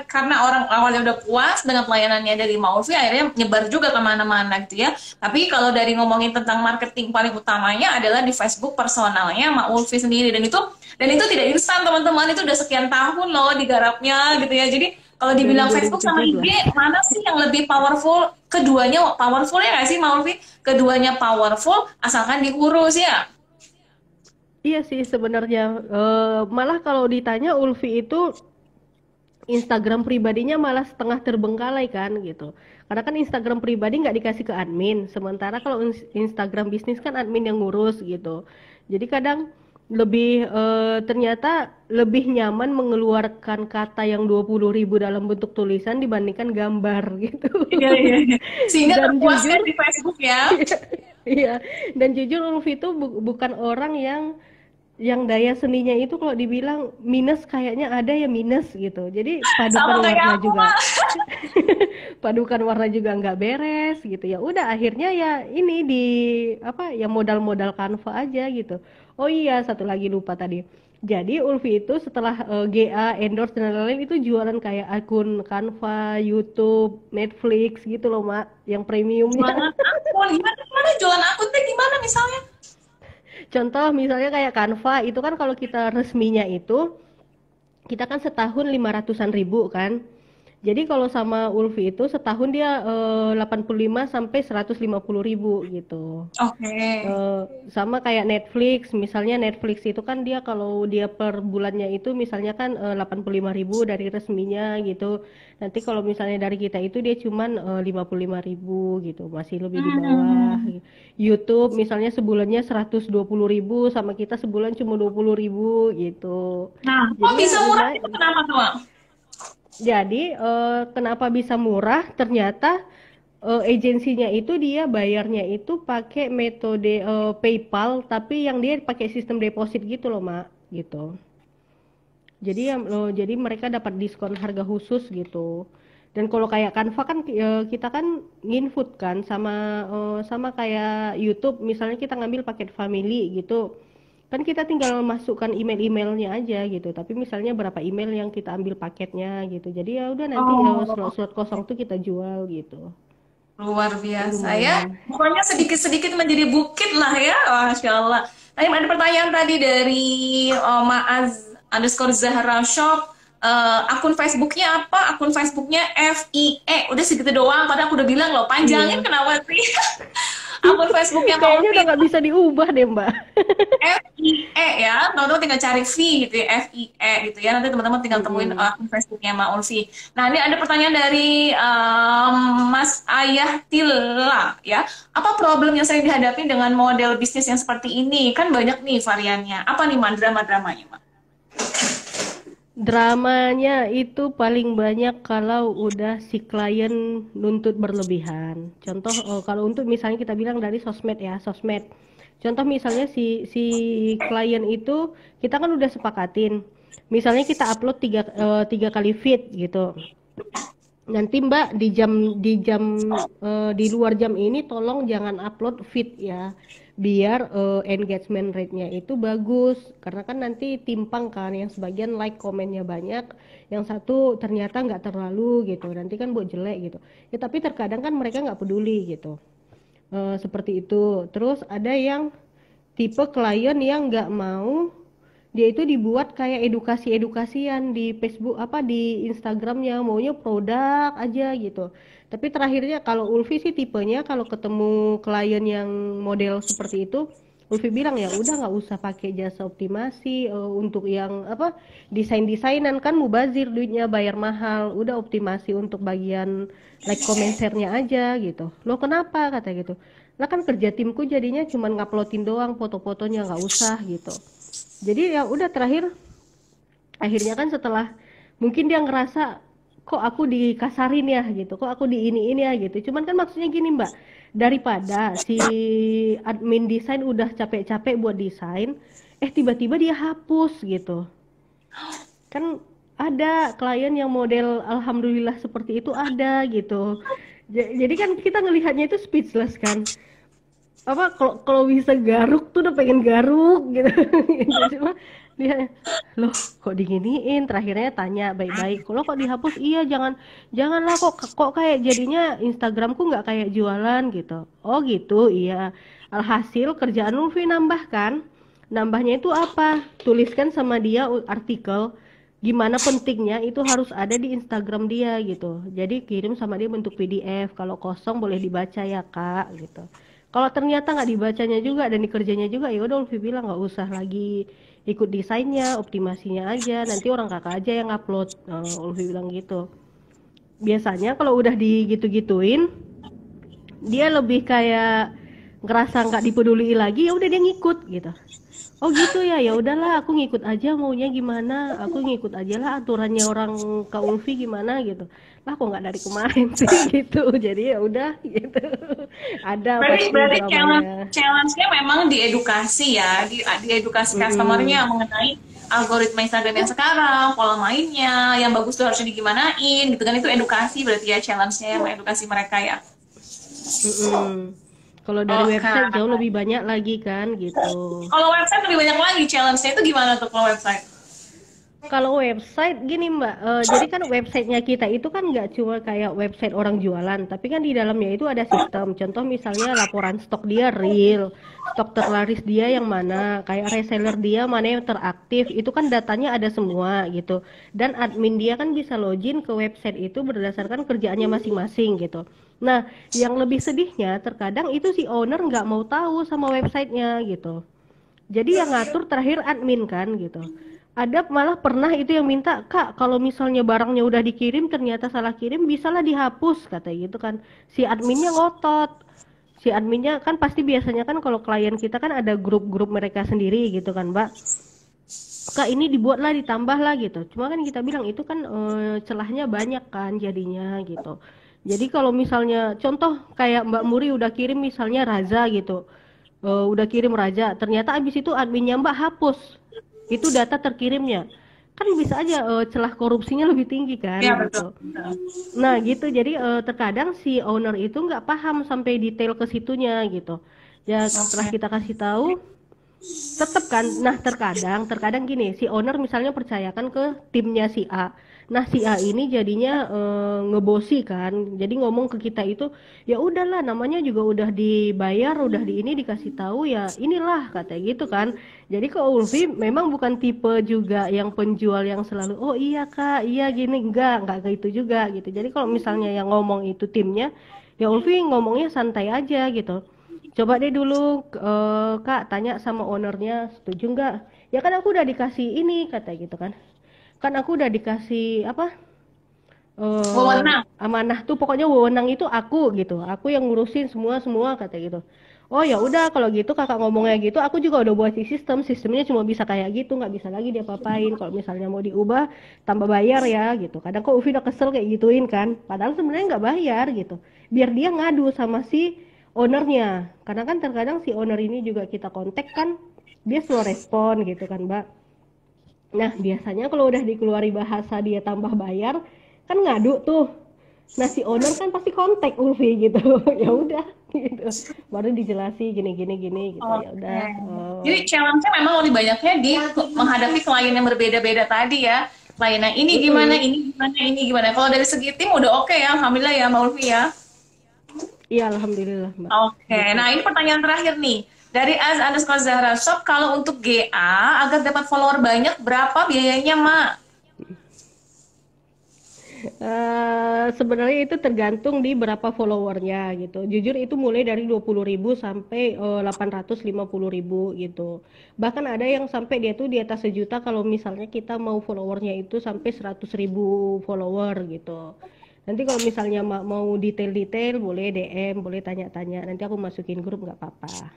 karena orang awalnya udah puas dengan pelayanannya dari Maulvi, akhirnya nyebar juga kemana-mana gitu ya. Tapi kalau dari ngomongin tentang marketing paling utamanya adalah di Facebook personalnya Maulvi sendiri, dan itu tidak instan teman-teman. Itu udah sekian tahun loh digarapnya gitu ya. Jadi kalau Dari dibilang Facebook sama IG 2017. mana sih yang lebih powerful? Keduanya powerful ya nggak sih Maulvi? Keduanya powerful asalkan diurus ya. Iya sih sebenarnya malah kalau ditanya Ulfi itu Instagram pribadinya malah setengah terbengkalai kan gitu. Karena kan Instagram pribadi nggak dikasih ke admin, sementara kalau Instagram bisnis kan admin yang ngurus gitu. Jadi kadang lebih ternyata lebih nyaman mengeluarkan kata yang 20.000 dalam bentuk tulisan dibandingkan gambar gitu. Iya, iya, iya. Sehingga Dan terpuaskan jujur, di Facebook ya. iya, dan jujur Ulfi itu bukan orang yang daya seninya itu kalau dibilang minus kayaknya ada ya minus gitu. Jadi Sama padukan kayak warna aku juga mah. padukan warna juga nggak beres gitu. Ya udah akhirnya ya ini di apa ya modal-modal Canva aja gitu. Oh iya satu lagi lupa tadi. Jadi Ulfi itu setelah GA endorse dan lain-lain itu jualan kayak akun Canva, YouTube, Netflix gitu loh Mak, yang premiumnya. Jualan akun. Gimana, gimana jualan akun teh gimana misalnya? Contoh misalnya kayak Canva itu kan kalau kita resminya itu kita kan setahun 500-an ribu kan. Jadi kalau sama Ulfi itu setahun dia 85 sampai 150.000 gitu. Oke. Eh, sama kayak Netflix, misalnya Netflix itu kan dia kalau dia per bulannya itu misalnya kan 85.000 dari resminya gitu. Nanti kalau misalnya dari kita itu dia cuman 55.000 gitu, masih lebih di bawah. Hmm. YouTube misalnya sebulannya 120.000 sama kita sebulan cuma 20.000 gitu. Nah, kok Jadi ya bisa murah lumayan. itu kenapa tuh, Mak? Jadi kenapa bisa murah? Ternyata agensinya itu dia bayarnya itu pakai metode PayPal, tapi yang dia pakai sistem deposit gitu loh, Mak, gitu. Jadi mereka dapat diskon harga khusus gitu. Dan kalau kayak Canva kan kita kan nginput kan sama kayak YouTube, misalnya kita ngambil paket family gitu. Kan kita tinggal masukkan email-emailnya aja gitu. Tapi misalnya berapa email yang kita ambil paketnya gitu. Jadi ya udah nanti Oh, slot-slot kosong tuh kita jual gitu. luar Itu biasa ya. lumayan. Pokoknya sedikit-sedikit menjadi bukit lah ya. Masya Allah. Tadi ada pertanyaan tadi dari Maaz underscore Zahra Shop. Akun Facebooknya apa? Akun Facebooknya FIE. Udah segitu doang. Padahal aku udah bilang loh, panjangin Iya. kenapa sih? Akun Facebooknya Kayaknya udah Maulvi nggak bisa diubah deh, Mbak. FIE ya, teman-teman tinggal cari V gitu ya, FIE gitu ya. Nanti teman-teman tinggal temuin Mm-mm. akun Facebooknya Mbak Ulfi. Nah, ini ada pertanyaan dari Mas Ayah Tila ya. Apa problem yang sering dihadapi dengan model bisnis yang seperti ini? Kan banyak nih variannya. Apa nih Mbak drama-dramanya, Mbak? Dramanya itu paling banyak kalau udah si klien nuntut berlebihan. Contoh kalau untuk misalnya kita bilang dari sosmed ya, sosmed. Contoh misalnya si klien itu kita kan udah sepakatin. Misalnya kita upload tiga kali feed gitu. Nanti Mbak di luar jam ini tolong jangan upload feed ya, biar engagement rate-nya itu bagus, karena kan nanti timpang kan, yang sebagian like komennya banyak, yang satu ternyata nggak terlalu gitu, nanti kan buat jelek gitu ya. Tapi terkadang kan mereka nggak peduli gitu. Seperti itu. Terus ada yang tipe klien yang nggak mau dia itu dibuat kayak edukasi-edukasian di Facebook apa di Instagramnya, maunya produk aja gitu. Tapi terakhirnya kalau Ulfi sih tipenya kalau ketemu klien yang model seperti itu, Ulfi bilang ya udah nggak usah pakai jasa optimasi untuk yang apa desain-desainan, kan mubazir duitnya, bayar mahal, udah optimasi untuk bagian like comment share-nya aja gitu. Lo kenapa kata gitu? Lah kan kerja timku jadinya cuman nguploadin doang foto-fotonya, nggak usah gitu. Jadi ya udah terakhir akhirnya kan setelah mungkin dia ngerasa kok aku dikasarin ya gitu, kok aku di ini ya gitu. Cuman kan maksudnya gini Mbak, daripada si admin desain udah capek-capek buat desain, tiba-tiba dia hapus gitu. Kan ada klien yang model alhamdulillah seperti itu ada gitu. Jadi kan kita ngelihatnya itu speechless kan. Apa kalau bisa garuk tuh udah pengen garuk gitu. Cuma dia loh kok diginiin, terakhirnya tanya baik-baik, lo kok dihapus, iya janganlah, kok kayak jadinya Instagramku nggak kayak jualan gitu. Oh gitu, iya. Alhasil kerjaan Lutfi nambahnya itu apa, tuliskan sama dia artikel gimana pentingnya itu harus ada di Instagram dia gitu. Jadi kirim sama dia bentuk PDF, kalau kosong boleh dibaca ya kak gitu. Kalau ternyata nggak dibacanya juga dan dikerjanya juga, ya udah Ulfi bilang nggak usah lagi ikut desainnya, optimasinya aja, nanti orang kakak aja yang upload. Ulfi bilang gitu. Biasanya kalau udah digitu-gituin, dia lebih kayak ngerasa nggak dipeduli lagi, ya udah dia ngikut gitu. Oh gitu ya, ya udahlah aku ngikut aja maunya gimana, aku ngikut aja lah aturannya orang Kak Ulfi gimana gitu. Lah kok nggak dari kemarin sih gitu, jadi ya udah gitu. Ada Berarti pasti berarti dramanya. challenge-nya memang di edukasi ya, di edukasi customernya Mm-mm. mengenai algoritma Instagram yang sekarang, pola mainnya, yang bagus tuh harusnya digimanain gitu kan, itu edukasi berarti ya, challenge-nya yang edukasi mereka ya. Mm-mm. Kalau dari Oke. website jauh lebih banyak lagi kan gitu. Kalau website lebih banyak lagi challenge-nya, itu gimana tuh kalau website? Kalau website gini Mbak, jadi kan websitenya kita itu kan nggak cuma kayak website orang jualan, tapi kan di dalamnya itu ada sistem. Contoh misalnya laporan stok dia real, stok terlaris dia yang mana, kayak reseller dia mana yang teraktif, itu kan datanya ada semua gitu. Dan admin dia kan bisa login ke website itu berdasarkan kerjaannya masing-masing gitu. Nah, yang lebih sedihnya terkadang itu si owner nggak mau tahu sama websitenya gitu. Jadi yang ngatur terakhir admin kan gitu. Ada malah pernah itu yang minta, Kak, kalau misalnya barangnya udah dikirim ternyata salah kirim, bisalah dihapus kata gitu kan. Si adminnya ngotot. Si adminnya kan pasti biasanya kan kalau klien kita kan ada grup-grup mereka sendiri gitu kan, Mbak. Kak, ini dibuatlah ditambah lah gitu. Cuma kan kita bilang itu kan celahnya banyak kan jadinya gitu. Jadi kalau misalnya contoh kayak Mbak Muri udah kirim misalnya Raza gitu, udah kirim Raja, ternyata abis itu adminnya Mbak hapus itu data terkirimnya, kan bisa aja celah korupsinya lebih tinggi kan Ya betul. gitu. Nah gitu, jadi terkadang si owner itu nggak paham sampai detail ke situnya gitu. Ya setelah Oke. kita kasih tahu, tetap kan. Nah terkadang gini, si owner misalnya percayakan ke timnya si A. Nah si A ini jadinya ngebosi kan, jadi ngomong ke kita itu ya udahlah, namanya juga udah dibayar, udah di ini dikasih tahu ya inilah kata gitu kan. Jadi ke Ulfi memang bukan tipe juga yang penjual yang selalu oh iya kak iya gini, enggak gitu juga gitu. Jadi kalau misalnya yang ngomong itu timnya, ya Ulfi ngomongnya santai aja gitu. Coba deh dulu Kak tanya sama ownernya setuju nggak? Ya kan aku udah dikasih ini kata gitu kan. Kan aku udah dikasih apa? Wewenang. Amanah tuh pokoknya wewenang itu aku gitu. Aku yang ngurusin semua kata gitu. Oh ya udah kalau gitu kakak ngomongnya gitu, aku juga udah buat sistemnya cuma bisa kayak gitu, nggak bisa lagi dia papain. Kalau misalnya mau diubah tambah bayar ya gitu. Kadang kok Ufi udah kesel kayak gituin kan. Padahal sebenarnya nggak bayar gitu. Biar dia ngadu sama si ownernya. Karena kan terkadang si owner ini juga kita kontak kan dia slow respon gitu kan Mbak. Nah, biasanya kalau udah dikeluari bahasa dia tambah bayar, kan ngadu tuh. Nah, si owner kan pasti kontak Ulfi gitu. Ya udah gitu. Baru dijelasi gini gini gini gitu. Ya Oke. udah. Jadi challenge-nya memang lebih banyaknya di menghadapi klien yang berbeda-beda tadi ya. Klien yang ini gimana, Mm-mm. ini gimana, ini gimana. Kalau dari segi tim udah oke ya, alhamdulillah ya, Mbak Ulfi ya. Iya, alhamdulillah, Mbak. Oke, Gitu. nah ini pertanyaan terakhir nih. Dari Az_Zahra Shop, kalau untuk GA, agar dapat follower banyak, berapa biayanya, Mak? Sebenarnya itu tergantung di berapa followernya gitu. Jujur itu mulai dari 20.000 sampai 850.000 gitu. Bahkan ada yang sampai dia tuh di atas 1 juta kalau misalnya kita mau followernya itu sampai 100.000 follower gitu. Nanti kalau misalnya mau detail-detail boleh DM, boleh tanya-tanya. Nanti aku masukin grup nggak apa-apa.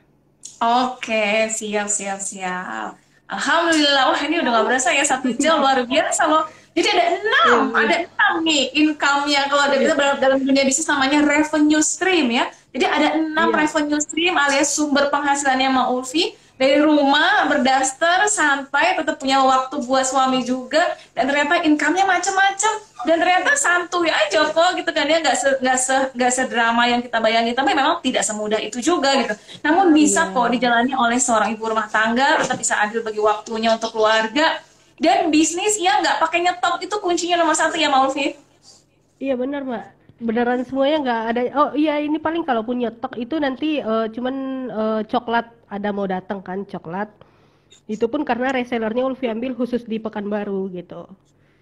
Oke, siap, siap, siap. Alhamdulillah, wah ini udah gak berasa ya 1 jam, luar biasa loh. Jadi Iya, ada iya. enam nih income-nya kalau ada kita dalam dunia bisnis namanya revenue stream ya. Jadi ada 6 Iya. revenue stream alias sumber penghasilannya Mbak Ulfi dari rumah berdaster santai tetap punya waktu buat suami juga dan ternyata income-nya macam-macam dan ternyata santuy aja kok gitu kan ya nggak sedrama yang kita bayangin tapi memang tidak semudah itu juga gitu namun bisa kok Iya. dijalani oleh seorang ibu rumah tangga tetap bisa adil bagi waktunya untuk keluarga dan bisnis yang nggak pakai nyetop itu kuncinya nomor satu ya Maulvi. Iya benar Mbak, beneran semuanya nggak ada. Oh iya ini paling kalaupun nyetok itu nanti cuman coklat ada mau datang kan coklat. Itu pun karena resellernya Ulfi ambil khusus di Pekanbaru gitu.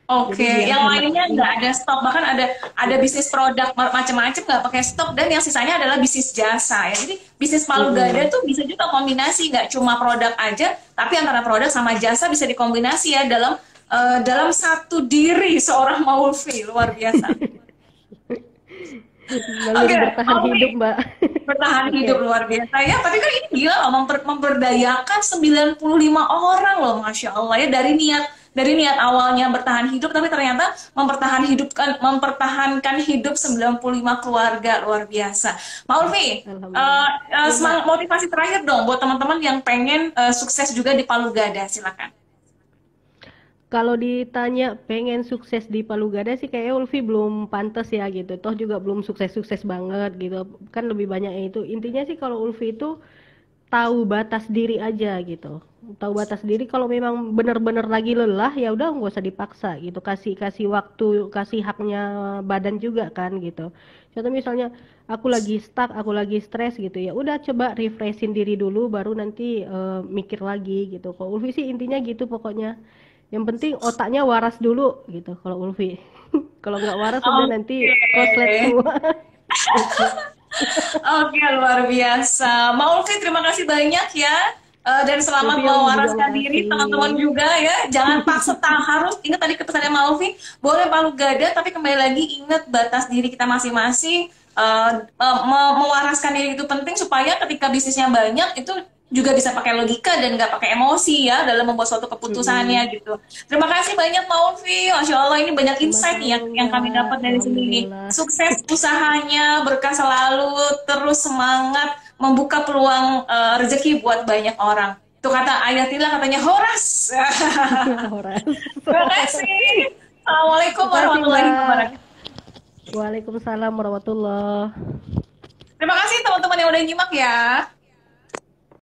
Jadi Oke, biar yang hemat. lainnya nggak ada stok, bahkan ada bisnis produk macam-macam nggak pakai stok, dan yang sisanya adalah bisnis jasa ya. Jadi bisnis palu gada Mm-mm. tuh bisa juga kombinasi, nggak cuma produk aja, tapi antara produk sama jasa bisa dikombinasi ya dalam satu diri seorang Maulvi luar biasa. Naluri Oke, bertahan hidup Maulvi Mbak. bertahan Oke. hidup luar biasa ya. Tapi kan ini gila loh memberdayakan 95 orang loh, masya Allah ya dari niat awalnya bertahan hidup tapi ternyata mempertahankan hidup 95 keluarga luar biasa. Maulvi, Alhamdulillah. Iya Mbak. semangat motivasi terakhir dong buat teman-teman yang pengen sukses juga di Palu Gada, silakan. Kalau ditanya pengen sukses di Palu Gada sih kayaknya Ulfi belum pantas ya gitu. Toh juga belum sukses-sukses banget gitu. Kan lebih banyak yang itu. Intinya sih kalau Ulfi itu tahu batas diri aja gitu. Tahu batas diri kalau memang benar-benar lagi lelah ya udah nggak usah dipaksa gitu. Kasih kasih waktu, kasih haknya badan juga kan gitu. Contoh misalnya aku lagi stuck, aku lagi stres gitu ya. Udah coba refreshin diri dulu baru nanti mikir lagi gitu. Kalau Ulfi sih intinya gitu pokoknya. Yang penting otaknya waras dulu gitu kalau Ulfi. Kalau nggak waras udah nanti koslet Oke. semua. Gitu. Oke, luar biasa. Mbak Ulfi, terima kasih banyak ya. Dan selamat Ulfi yang juga mewaraskan diri teman-teman makasih. juga ya. Jangan paksa harus ingat tadi pesannya Mbak Ulfi, boleh palu gada tapi kembali lagi ingat batas diri kita masing-masing. Mewaraskan diri itu penting supaya ketika bisnisnya banyak itu juga bisa pakai logika dan nggak pakai emosi ya dalam membuat suatu keputusannya Mm-mm. gitu. Terima kasih banyak Mbak Ulfi. Masya Allah ini banyak insight nih Sama-sama yang kami Mbak. dapat dari sini nih. Alhamdulillah. Sukses usahanya, berkah selalu, terus semangat membuka peluang rezeki buat banyak orang. Itu kata Ayatillah katanya Horas. Horas. Terima kasih. Assalamualaikum Makasih warahmatullahi Mbak. wabarakatuh. Waalaikumsalam warahmatullahi. Terima kasih teman-teman yang udah nyimak ya.